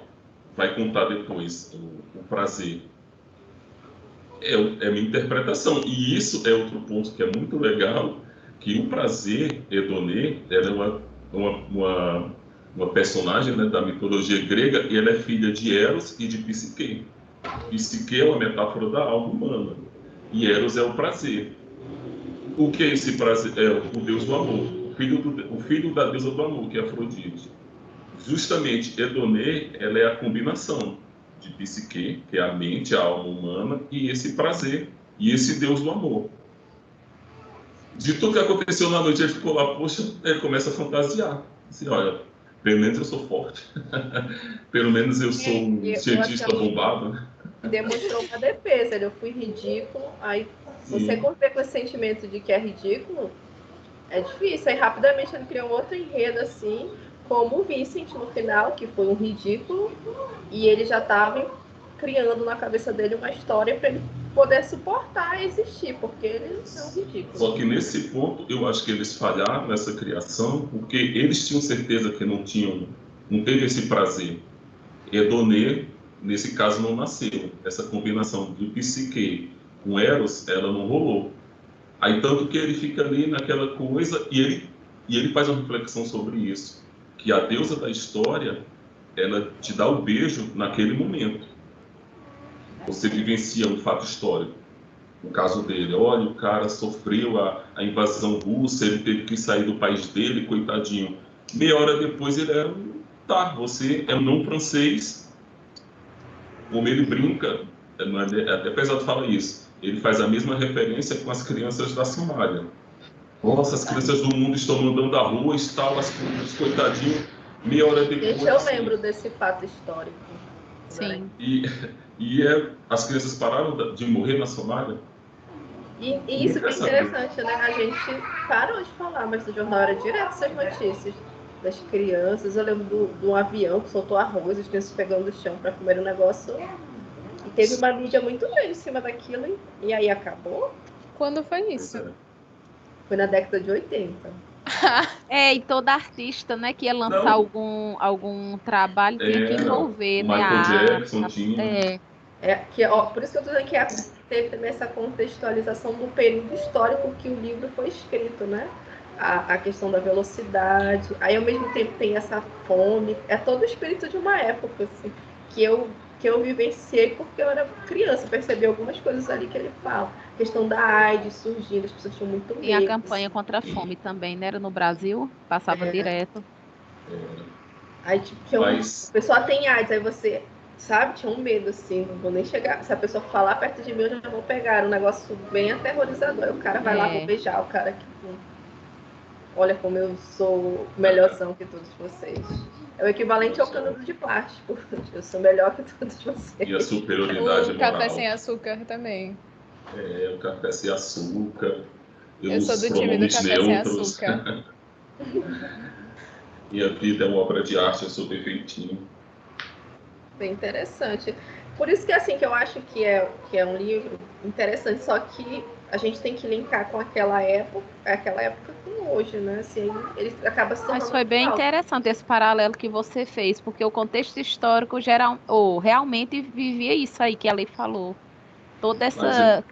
contar depois? O prazer. É a minha interpretação. E isso é outro ponto que é muito legal, que o prazer, Edonê, ela é uma personagem, né, da mitologia grega, e ela é filha de Eros e de Psique. Psique é uma metáfora da alma humana, e Eros é o prazer. O que é esse prazer? É o deus do amor, o filho da deusa do amor, que é Afrodite. Justamente, Edonê, ela é a combinação de Psique, que é a mente, a alma humana, e esse prazer, e esse deus do amor. De tudo que aconteceu na noite, ele ficou lá, poxa, ele começa a fantasiar. Assim, olha, pelo menos eu sou forte. Pelo menos eu sou um cientista bombado, né? Demonstrou uma defesa, eu fui ridículo, aí você conviver com esse sentimento de que é ridículo, é difícil. Aí rapidamente ele criou um outro enredo assim, como o Vincent no final, que foi um ridículo, e ele já estava criando na cabeça dele uma história para ele poder suportar existir, porque eles são ridículos. Só que nesse ponto eu acho que eles falharam nessa criação, porque eles tinham certeza que não teve esse prazer. Edonê, nesse caso, não nasceu. Essa combinação de Psique com Eros, ela não rolou. Aí tanto que ele fica ali naquela coisa e ele faz uma reflexão sobre isso, que a deusa da história, ela te dá o beijo naquele momento. Você vivencia um fato histórico. No caso dele, olha, o cara sofreu a invasão russa, ele teve que sair do país dele, coitadinho. Meia hora depois ele era você é um não francês. Como ele brinca, até pesado falar isso, ele faz a mesma referência com as crianças da Somália. Nossa, as crianças do mundo estão andando da rua e tal, as crianças, coitadinho, meia hora depois... Gente, eu lembro desse fato histórico. Sim. As crianças pararam de morrer na Somália? E isso que é interessante, né? A gente parou de falar, mas no jornal era direto essas notícias das crianças. Eu lembro do avião que soltou arroz, as crianças pegando o chão para comer um negócio. E teve uma mídia muito grande em cima daquilo. E aí acabou. Quando foi isso? Foi na década de 80. E toda artista, né, que ia lançar algum trabalho tinha que envolver, né? Michael Jackson tinha. Por isso que eu estou dizendo que teve também essa contextualização do período histórico que o livro foi escrito, né? A questão da velocidade, aí ao mesmo tempo tem essa fome, é todo o espírito de uma época, assim, que eu vivenciei porque eu era criança, percebi algumas coisas ali que ele fala. A questão da AIDS surgindo, as pessoas tinham muito medo. E a campanha contra a fome também, né? Era no Brasil, passava direto. Aí tipo, a pessoa tem AIDS, aí você... Sabe, tinha um medo, assim, não vou nem chegar. Se a pessoa falar perto de mim, eu já vou pegar. Um negócio bem aterrorizador. Aí o cara vai lá, vou beijar o cara que... Olha como eu sou melhorzão que todos vocês. É o equivalente ao canudo de plástico. Eu sou melhor que todos vocês. E a superioridade moral. O café sem açúcar também. O café sem açúcar. Eu sou do time do café neutros. sem açúcar. Minha vida é uma obra de arte, eu sou perfeitinho. Bem interessante. Por isso que assim que eu acho que é um livro interessante, só que a gente tem que linkar com aquela época com hoje, né? Assim, ele acaba se tornando... Mas foi bem interessante esse paralelo que você fez, porque o contexto histórico realmente vivia isso aí que a Lei falou. Toda essa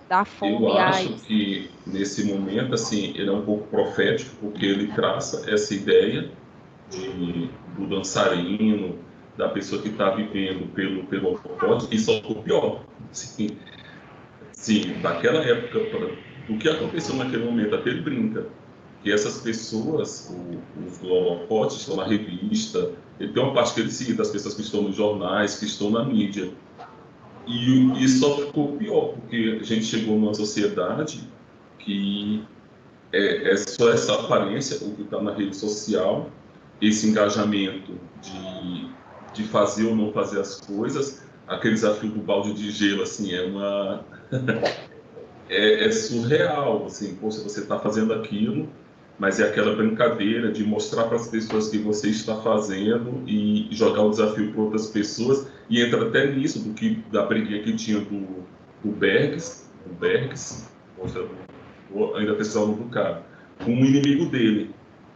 da fome. Eu acho que nesse momento, assim, ele é um pouco profético, porque ele traça essa ideia do dançarino, da pessoa que está vivendo pelo holofote, e só ficou pior. Sim, daquela época, do que aconteceu naquele momento, até ele brinca, que essas pessoas, os holofotes estão na revista, ele tem uma parte que ele cita, das pessoas que estão nos jornais, que estão na mídia. E só ficou pior, porque a gente chegou numa sociedade que é só essa aparência, o que está na rede social, esse engajamento de fazer ou não fazer as coisas, aquele desafio do balde de gelo, assim, é surreal, assim, poxa, você está fazendo aquilo, mas é aquela brincadeira de mostrar para as pessoas que você está fazendo e jogar o desafio para outras pessoas, e entra até nisso, da briguinha que tinha do Bergs, poxa, vou ainda pesquisar o nome do cara, com um inimigo dele.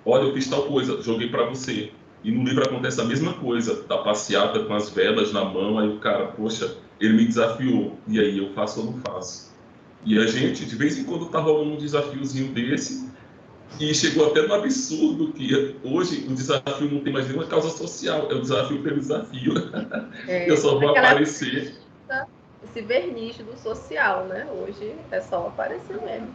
Olha, eu fiz tal coisa, joguei para você. E no livro acontece a mesma coisa, da passeata com as velas na mão, aí o cara, poxa, ele me desafiou, e aí eu faço ou não faço? E a gente, de vez em quando, tá rolando um desafiozinho desse, E chegou até no absurdo que hoje o desafio não tem mais nenhuma causa social, é o desafio pelo desafio. Eu só vou aparecer. Esse verniz do social, né? Hoje é só aparecer mesmo.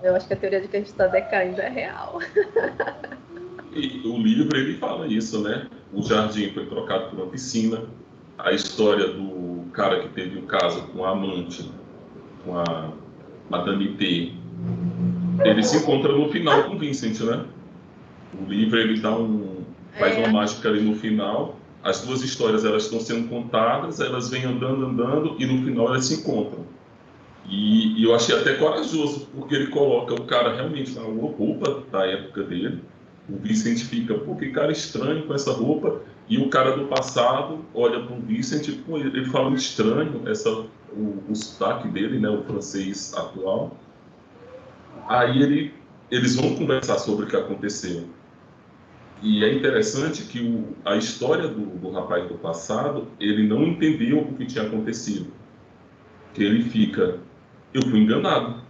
Eu acho que a teoria de que a gente está decaindo é real. E o livro, ele fala isso, né? O jardim foi trocado por uma piscina. A história do cara que teve um caso com a amante, com a Madame T, ele se encontra no final com o Vincent, né? O livro, ele faz uma mágica ali no final. As duas histórias, elas estão sendo contadas, elas vêm andando, e no final elas se encontram. E eu achei até corajoso, porque ele coloca o cara realmente na roupa da época dele. O Vincent fica, pô, que cara estranho com essa roupa. E o cara do passado olha para o Vincent, pô, ele fala estranho, o sotaque dele, né, o francês atual. Aí eles vão conversar sobre o que aconteceu. E é interessante que a história do rapaz do passado, ele não entendeu o que tinha acontecido. Que ele fica, eu fui enganado.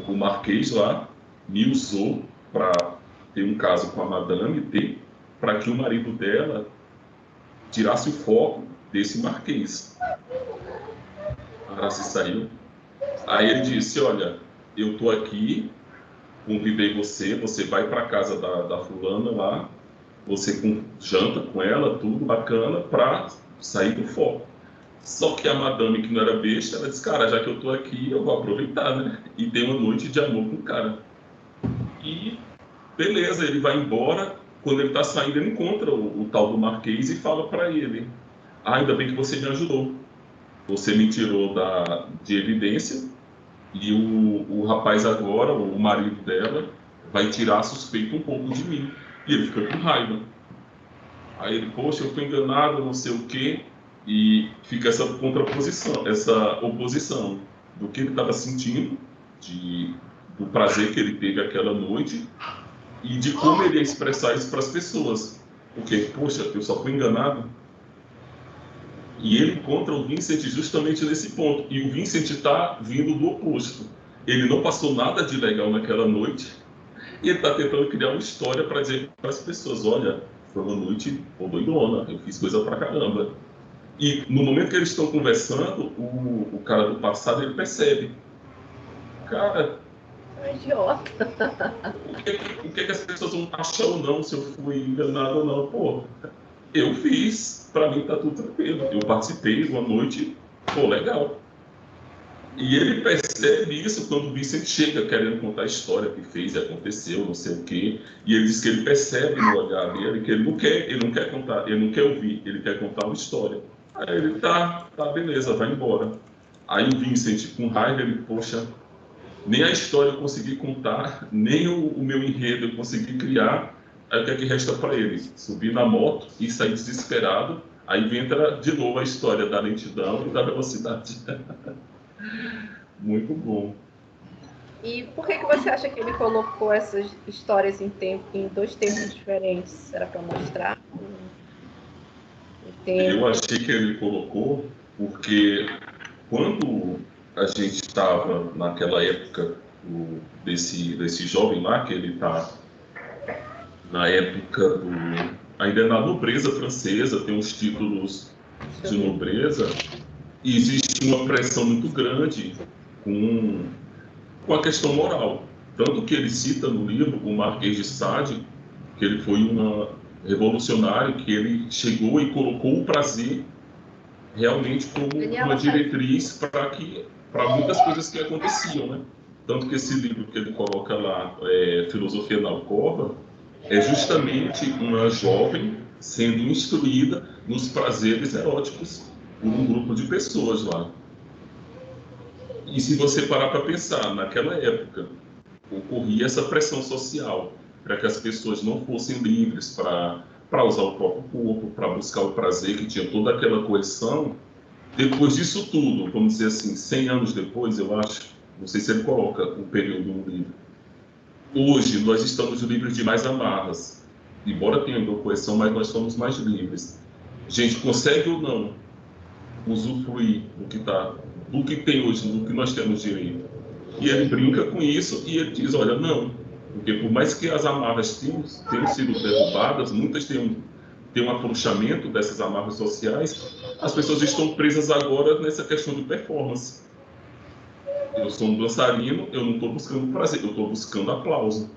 O Marquês lá me usou para ter um caso com a Madame T, para que o marido dela tirasse o foco desse Marquês. A Graça saiu. Aí ele disse, olha, eu tô aqui, convidei você vai para casa da fulana lá, você janta com ela, tudo bacana, para sair do foco. Só que a madame, que não era besta, ela disse, cara, já que eu tô aqui, eu vou aproveitar, né? E ter uma noite de amor com o cara. E beleza, ele vai embora. Quando ele tá saindo, ele encontra o tal do Marquês e fala para ele, ainda bem que você me ajudou. Você me tirou de evidência e o rapaz agora, o marido dela, vai tirar a suspeita um pouco de mim. E ele fica com raiva. Aí ele, poxa, eu fui enganado, não sei o quê. E fica essa contraposição, essa oposição do que ele estava sentindo, do prazer que ele teve aquela noite e de como ele ia expressar isso para as pessoas. Porque, poxa, eu só fui enganado. E ele encontra o Vincent justamente nesse ponto. E o Vincent está vindo do oposto. Ele não passou nada de legal naquela noite e ele está tentando criar uma história para dizer para as pessoas, olha, foi uma noite doidona, eu fiz coisa pra caramba. E no momento que eles estão conversando, o cara do passado, ele percebe. Cara, é idiota. O que as pessoas vão achar ou não, se eu fui enganado ou não? Pô, eu fiz, pra mim tá tudo tranquilo. Eu participei de uma noite, pô, legal. E ele percebe isso quando o Vincent chega querendo contar a história que fez e aconteceu, não sei o quê. E ele diz que ele percebe no olhar dele que ele não quer contar, ele não quer ouvir, ele quer contar uma história. Aí ele, tá, beleza, vai embora. Aí o Vincent, com raiva, ele, poxa, nem a história eu consegui contar, nem o meu enredo eu consegui criar. Aí o que é que resta para ele? Subir na moto e sair desesperado. Aí entra de novo a história da lentidão e da velocidade. Muito bom. E por que você acha que ele colocou essas histórias em dois tempos diferentes? Era para mostrar? Eu achei que ele colocou porque quando a gente estava naquela época desse jovem lá, que ele está na época ainda é na nobreza francesa, tem uns títulos de nobreza, e existe uma pressão muito grande com a questão moral. Tanto que ele cita no livro o Marquês de Sade, que ele foi revolucionário, que ele chegou e colocou o prazer realmente como uma diretriz para muitas coisas que aconteciam, né? Tanto que esse livro que ele coloca lá, Filosofia na Alcova, é justamente uma jovem sendo instruída nos prazeres eróticos por um grupo de pessoas lá. E se você parar para pensar, naquela época ocorria essa pressão social para que as pessoas não fossem livres para usar o próprio corpo, para buscar o prazer, que tinha toda aquela coerção. Depois disso tudo, vamos dizer assim, 100 anos depois, eu acho, não sei se ele coloca o período no livro. Hoje, nós estamos livres de mais amarras. Embora tenha uma coerção, mas nós somos mais livres. Gente, consegue ou não usufruir do que tem hoje, do que nós temos direito? E ele brinca com isso e ele diz, olha, não, porque por mais que as amarras tenham sido derrubadas, muitas têm um afrouxamento dessas amarras sociais, as pessoas estão presas agora nessa questão de performance. Eu sou um dançarino, eu não estou buscando prazer, eu estou buscando aplauso.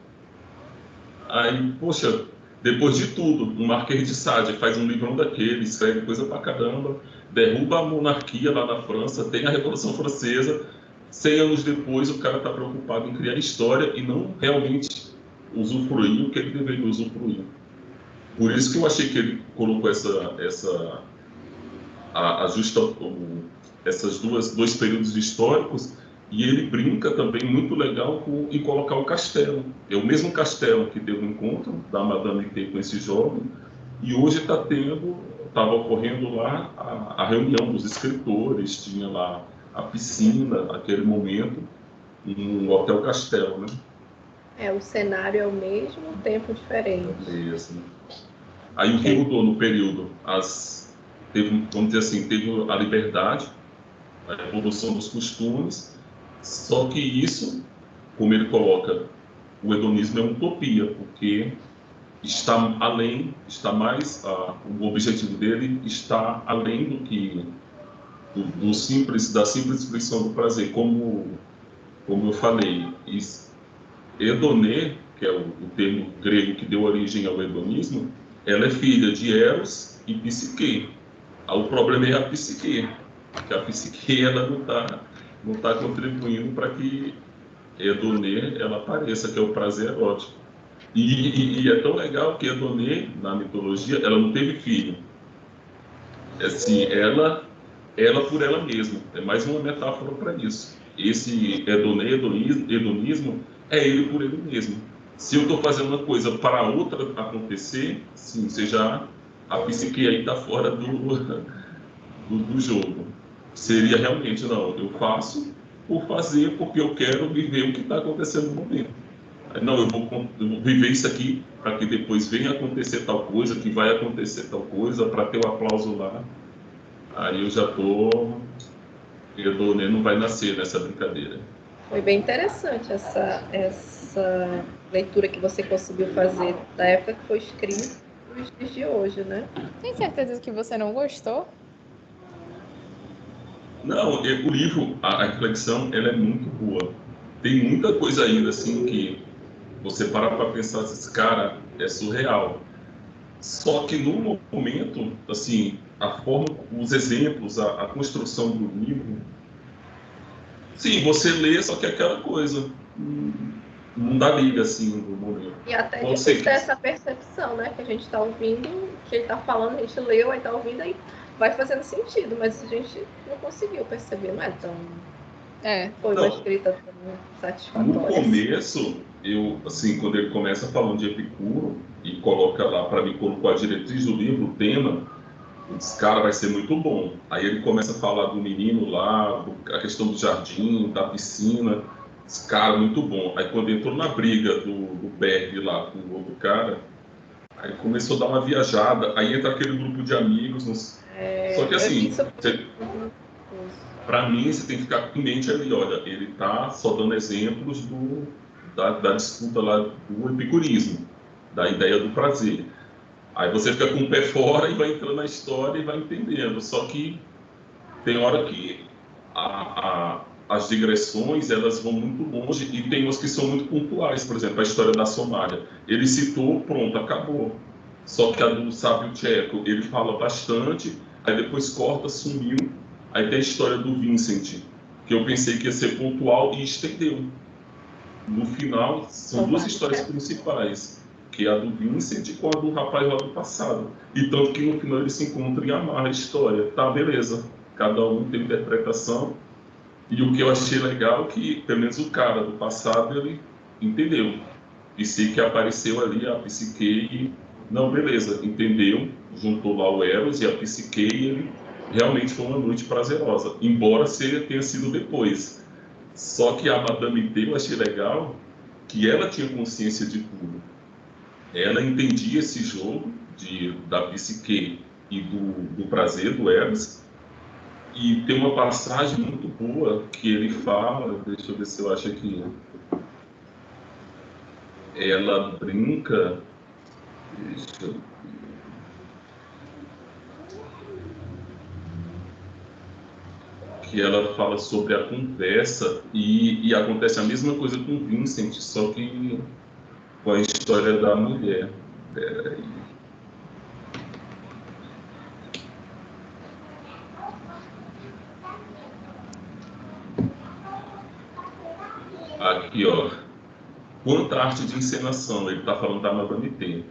Aí, poxa, depois de tudo, o Marquês de Sade faz um livrão daquele, escreve coisa pra caramba, derruba a monarquia lá na França, tem a Revolução Francesa, 100 anos depois o cara está preocupado em criar história e não realmente usufruir o que ele deveria usufruir. Por isso que eu achei que ele colocou esses dois períodos históricos, e ele brinca também muito legal em colocar o castelo. É o mesmo castelo que deu o encontro da Madame T com esse jovem, e hoje estava ocorrendo lá a reunião dos escritores, tinha lá a piscina, naquele momento, um hotel castelo, né? O cenário é o mesmo, o tempo diferente. É mesmo. Aí o que mudou no período? Vamos dizer assim, teve a liberdade, a evolução dos costumes, só que isso, como ele coloca, o hedonismo é uma utopia, porque está mais, o objetivo dele está além da simples fruição do prazer, como eu falei. Hedonê, que é o termo grego que deu origem ao hedonismo, ela é filha de Eros e Psique. O problema é a Psique, que a Psique ela não tá contribuindo para que Hedonê ela apareça, que é o prazer erótico. E é tão legal que Hedonê, na mitologia, ela não teve filho. Assim, ela por ela mesma. É mais uma metáfora para isso. Esse hedonismo é ele por ele mesmo. Se eu estou fazendo uma coisa para outra acontecer, sim, a psique aí está fora do jogo. Seria realmente, não, eu faço por fazer, porque eu quero viver o que está acontecendo no momento. Não, eu vou viver isso aqui para que depois venha acontecer tal coisa, que vai acontecer tal coisa, para ter o aplauso lá. Aí eu já estou... Hedonê não vai nascer nessa brincadeira. Foi bem interessante essa leitura que você conseguiu fazer da época que foi escrito nos dias de hoje, né? Tem certeza que você não gostou? Não, o livro, a reflexão, ela é muito boa. Tem muita coisa ainda, assim, que você para pensar, esse cara é surreal. Só que no momento, assim, a forma, os exemplos, a construção do livro, sim, você lê, só que é aquela coisa, não dá liga, assim, no momento. E até difícil ter essa percepção, né, que a gente está ouvindo, que ele está falando, a gente leu, aí está ouvindo, aí vai fazendo sentido, mas a gente não conseguiu perceber, não é tão... Foi uma escrita tão satisfatória. No começo, assim, quando ele começa falando de Epicuro, e coloca lá, para mim, colocou a diretriz do livro, o tema, esse cara vai ser muito bom. Aí ele começa a falar do menino lá, a questão do jardim, da piscina, esse cara muito bom. Aí quando entrou na briga do Berg lá com o outro cara, aí começou a dar uma viajada, aí entra aquele grupo de amigos. Só que assim, para mim, você tem que ficar em mente ali, olha, ele tá só dando exemplos da disputa lá do epicurismo, da ideia do prazer. Aí você fica com o pé fora e vai entrando na história e vai entendendo. Só que tem hora que as digressões elas vão muito longe e tem umas que são muito pontuais. Por exemplo, a história da Somália. Ele citou, pronto, acabou. Só que a do sábio tcheco, ele fala bastante, aí depois corta, sumiu. Aí tem a história do Vincent, que eu pensei que ia ser pontual e estendeu. No final, são duas histórias principais, que é a do Vincent com a do rapaz lá do passado. E tanto que no final eles se encontram e amarram a história. Tá, beleza. Cada um tem interpretação. E o que eu achei legal é que, pelo menos o cara do passado, ele entendeu. E sei que apareceu ali a Psique e... Não, beleza, entendeu. Juntou lá o Eros e a Psique e ele... Realmente foi uma noite prazerosa, embora tenha sido depois. Só que a Madame T, eu achei legal que ela tinha consciência de tudo. Ela entendia esse jogo da psique e do prazer do Eros, E tem uma passagem muito boa que ele fala, deixa eu ver se eu acho aqui. Ela brinca, deixa eu ver. Que ela fala sobre a conversa e acontece a mesma coisa com Vincent, só que com a história da mulher. Peraí. Aqui, ó. Quanta arte de encenação, ele está falando da Madame T.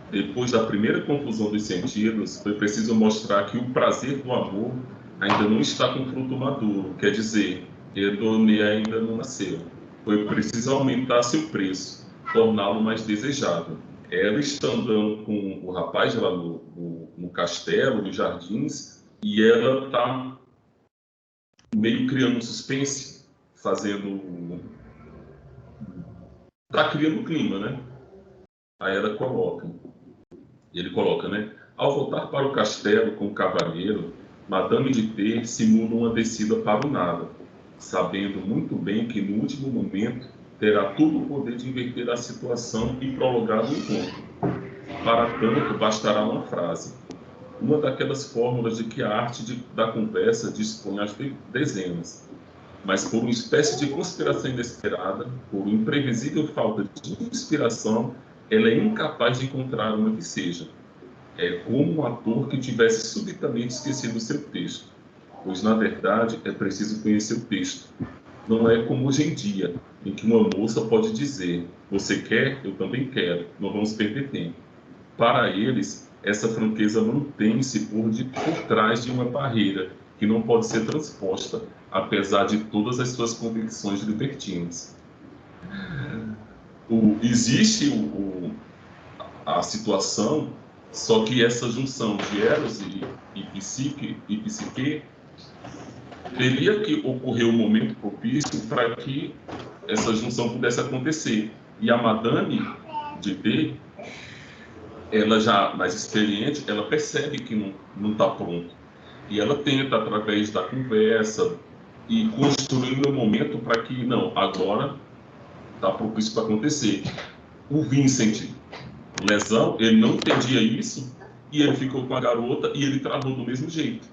Depois da primeira confusão dos sentidos, foi preciso mostrar que o prazer do amor ainda não está com fruto maduro, quer dizer, Edone ainda não nasceu. Foi preciso aumentar seu preço, torná-lo mais desejável. Ela está andando com o rapaz lá no castelo, nos jardins, e ela está meio criando um suspense, está criando o clima, né? Aí ele coloca, né? Ao voltar para o castelo com o cavalheiro, Madame de T simula uma descida para o nada, sabendo muito bem que no último momento terá todo o poder de inverter a situação e prolongar o encontro. Para tanto, bastará uma frase, uma daquelas fórmulas de que a arte da conversa dispõe às dezenas. Mas por uma espécie de conspiração inesperada, por uma imprevisível falta de inspiração, ela é incapaz de encontrar uma que seja. É como um ator que tivesse subitamente esquecido o seu texto, pois, na verdade, é preciso conhecer o texto. Não é como hoje em dia, em que uma moça pode dizer, você quer, eu também quero, não vamos perder tempo. Para eles, essa franqueza mantém-se por trás de uma barreira que não pode ser transposta, apesar de todas as suas convicções libertinas. Existe a situação, só que essa junção de Eros e Psique teria que ocorrer um momento propício para que essa junção pudesse acontecer. E a Madame de T, ela já mais experiente, ela percebe que não está pronto. E ela tenta, através da conversa, e construir um momento para que, não, agora está propício para acontecer. O Vincent, lesão, ele não entendia isso, e ele ficou com a garota, e ele travou do mesmo jeito.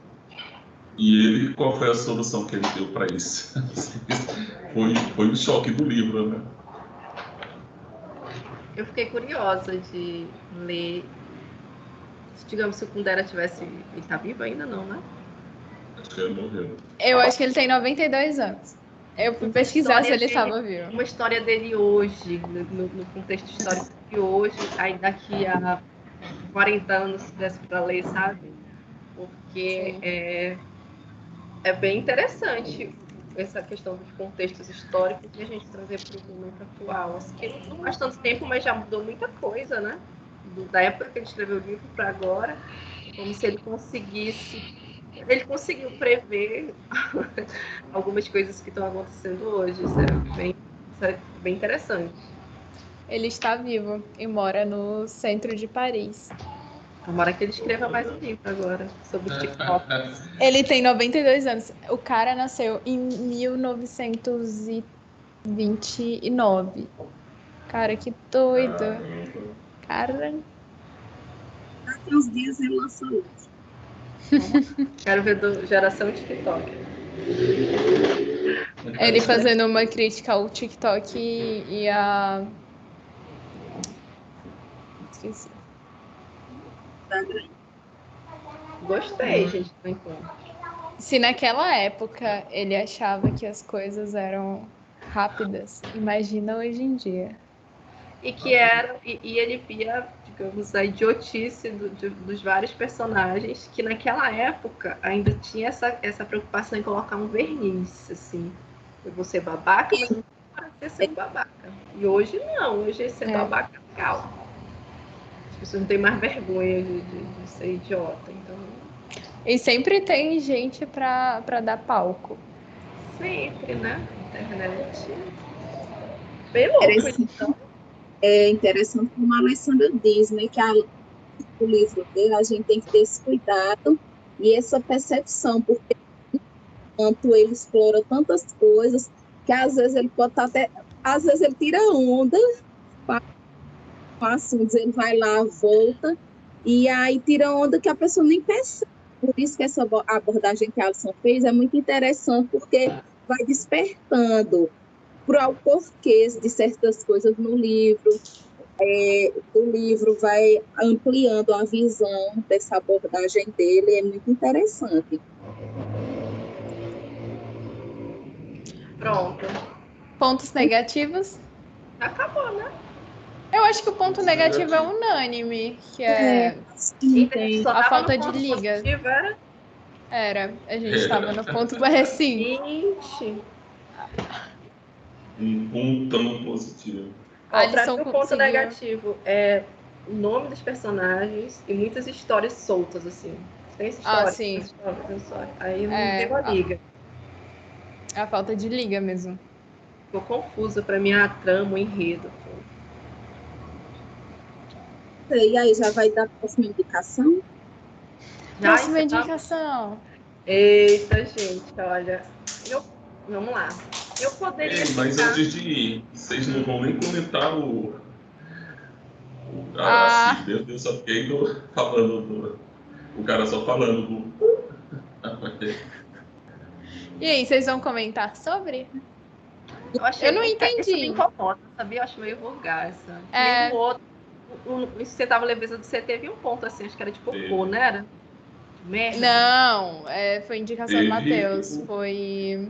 E ele, qual foi a solução que ele deu para isso? Foi o choque do livro, né? Eu fiquei curiosa de ler. Digamos, se o Kundera tivesse... Ele tá vivo ainda, não, né? Acho que ele morreu. Eu acho que ele tem 92 anos. Eu fui pesquisar se ele estava vivo. Uma história dele hoje, no contexto histórico de hoje, aí daqui a 40 anos, se desse para ler, sabe? Porque é bem interessante essa questão dos contextos históricos e a gente trazer para o momento atual. Assim, que não faz tanto tempo, mas já mudou muita coisa, né? Da época que ele escreveu o livro para agora, como se ele conseguisse... Ele conseguiu prever algumas coisas que estão acontecendo hoje. Isso é bem interessante. Ele está vivo e mora no centro de Paris. Tomara que ele escreva mais um livro agora sobre o TikTok. Ele tem 92 anos. O cara nasceu em 1929. Cara, que doido. Cara. Daqui uns dias ele lançou outro. Quero ver do Geração TikTok. Ele fazendo uma crítica ao TikTok e a... Esqueci. Gostei, gente, do encontro. Se naquela época ele achava que as coisas eram rápidas, imagina hoje em dia. E ele via, digamos, a idiotice dos vários personagens, que naquela época ainda tinha essa preocupação em colocar um verniz, assim. Eu vou ser babaca, mas não parecer ser babaca. E hoje não, hoje ser babaca é legal. As pessoas não têm mais vergonha de ser idiota, então... E sempre tem gente pra dar palco. Sempre, né? Internet. Bem louco, então. É interessante como a Alessandra diz, né, que o livro dele, a gente tem que ter esse cuidado e essa percepção, porque tanto, ele explora tantas coisas, que às vezes ele pode estar até. Às vezes ele tira onda, assuntos, ele vai lá, volta, e aí tira onda que a pessoa nem percebe. Por isso que essa abordagem que a Alison fez é muito interessante, porque vai despertando para o porquê de certas coisas no livro. O livro vai ampliando a visão dessa abordagem dele, é muito interessante. Pronto. Pontos negativos? Acabou, né? Eu acho que o ponto negativo é unânime, que é Sim, E a gente só a tava falta no de ponto liga. positivo, era? A gente estava no ponto sim. Gente. Um ponto tão positivo. Ó, pra mim, Alisson o ponto conseguiu. negativo é o nome dos personagens e muitas histórias soltas, assim. Tem essa história? Sim. Essa história, essa história. Aí não tem uma liga. A falta de liga mesmo. Ficou confusa pra mim a trama, o enredo. E aí, já vai dar a próxima indicação? Próxima indicação. Eita, gente, olha. Vamos lá. Eu poderia. Mas antes de ir, vocês não vão nem comentar o Ah. Araci. Meu Deus, só fiquei falando o cara só falando do. E aí, vocês vão comentar sobre? Eu não entendi. Isso me incomoda, sabia? Eu acho meio vulgar essa. Nem do outro. Isso você tava leveza do C teve um ponto assim, acho que era de cocô, né? Era? Merda. Não, foi indicação do Matheus. Foi.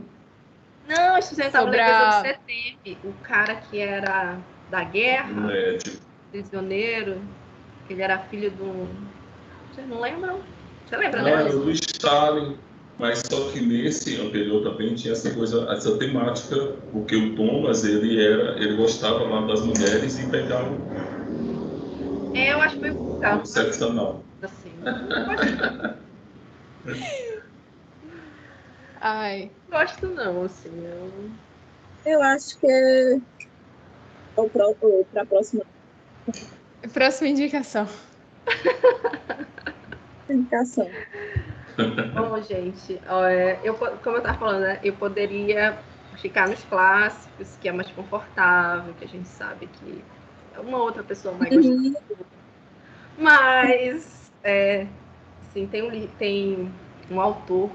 Não, isso você tava Sobre leveza a- do C teve. O cara que era da guerra, prisioneiro, que ele era filho de um. Vocês não lembram? Você lembra, Não, né? era do Stalin. Mas só que nesse anterior também tinha essa coisa, essa temática, porque o Thomas, ele gostava lá das mulheres e pegava Eu acho meio vulgar. o sexo anal. Assim. Ai. Gosto não, assim. Eu acho que é para a próxima Próxima indicação. indicação. Bom, gente, como eu estava falando, né, eu poderia ficar nos clássicos, que é mais confortável, que a gente sabe que uma outra pessoa vai gostar. Mas, assim, tem um autor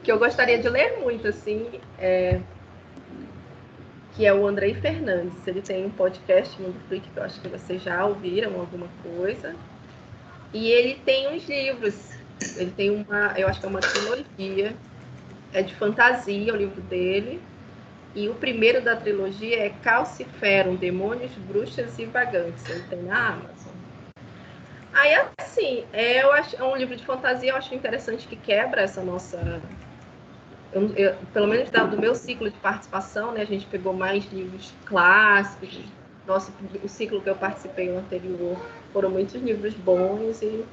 que eu gostaria de ler muito, assim, que é o Andrei Fernandes. Ele tem um podcast no Flix, que eu acho que vocês já ouviram alguma coisa. E ele tem uns livros. Ele tem eu acho que é uma trilogia. É de fantasia o livro dele. E o primeiro da trilogia é Calciferum, Demônios, Bruxas e Vagantes. Ele tem na Amazon. Aí, assim, eu acho, é um livro de fantasia, eu acho interessante que quebra essa nossa... pelo menos do meu ciclo de participação, né? A gente pegou mais livros clássicos. O ciclo que eu participei no anterior foram muitos livros bons. E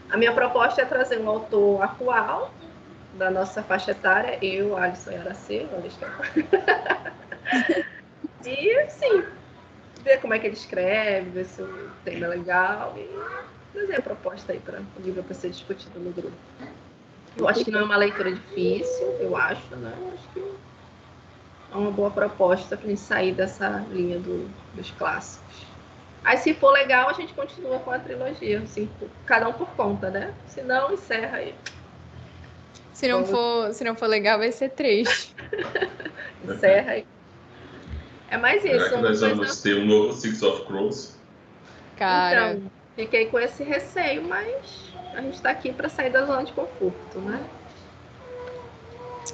a minha proposta é trazer um autor atual da nossa faixa etária, eu, Alisson e Araci, e, sim, ver como é que ele escreve, ver se o tema é legal e fazer a proposta aí para o livro para ser discutido no grupo. Eu acho que não é uma leitura difícil, eu acho, né? Eu acho que é uma boa proposta para a gente sair dessa linha dos clássicos. Aí, se for legal, a gente continua com a trilogia, assim, cada um por conta, né? Se não, encerra aí. Se não for legal, vai ser triste. Encerra aí. É mais isso. Será que nós vamos ter um novo Six of Crows? Cara. Então, fiquei com esse receio, mas a gente está aqui para sair da zona de conforto, né?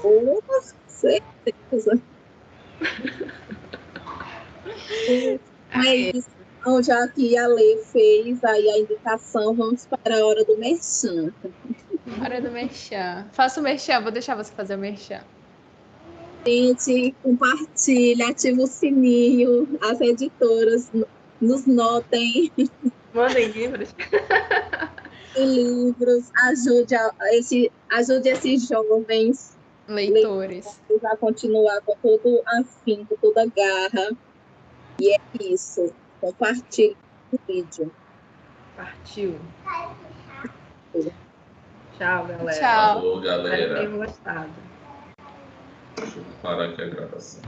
Com certeza. Mas, então, já que a Lê fez aí a indicação, vamos para a hora do merchan. Hora do merchan. Faça o merchan, vou deixar você fazer o merchan. Gente, compartilha, ativa o sininho, as editoras nos notem. Mandem livros. Livros, ajude esses jovens leitores a continuar com todo afinco, toda garra. E é isso. Compartilhe o vídeo. Partiu. Tchau, galera. Tchau. Falou, Espero que galera. tenham gostado. Deixa eu parar aqui a gravação.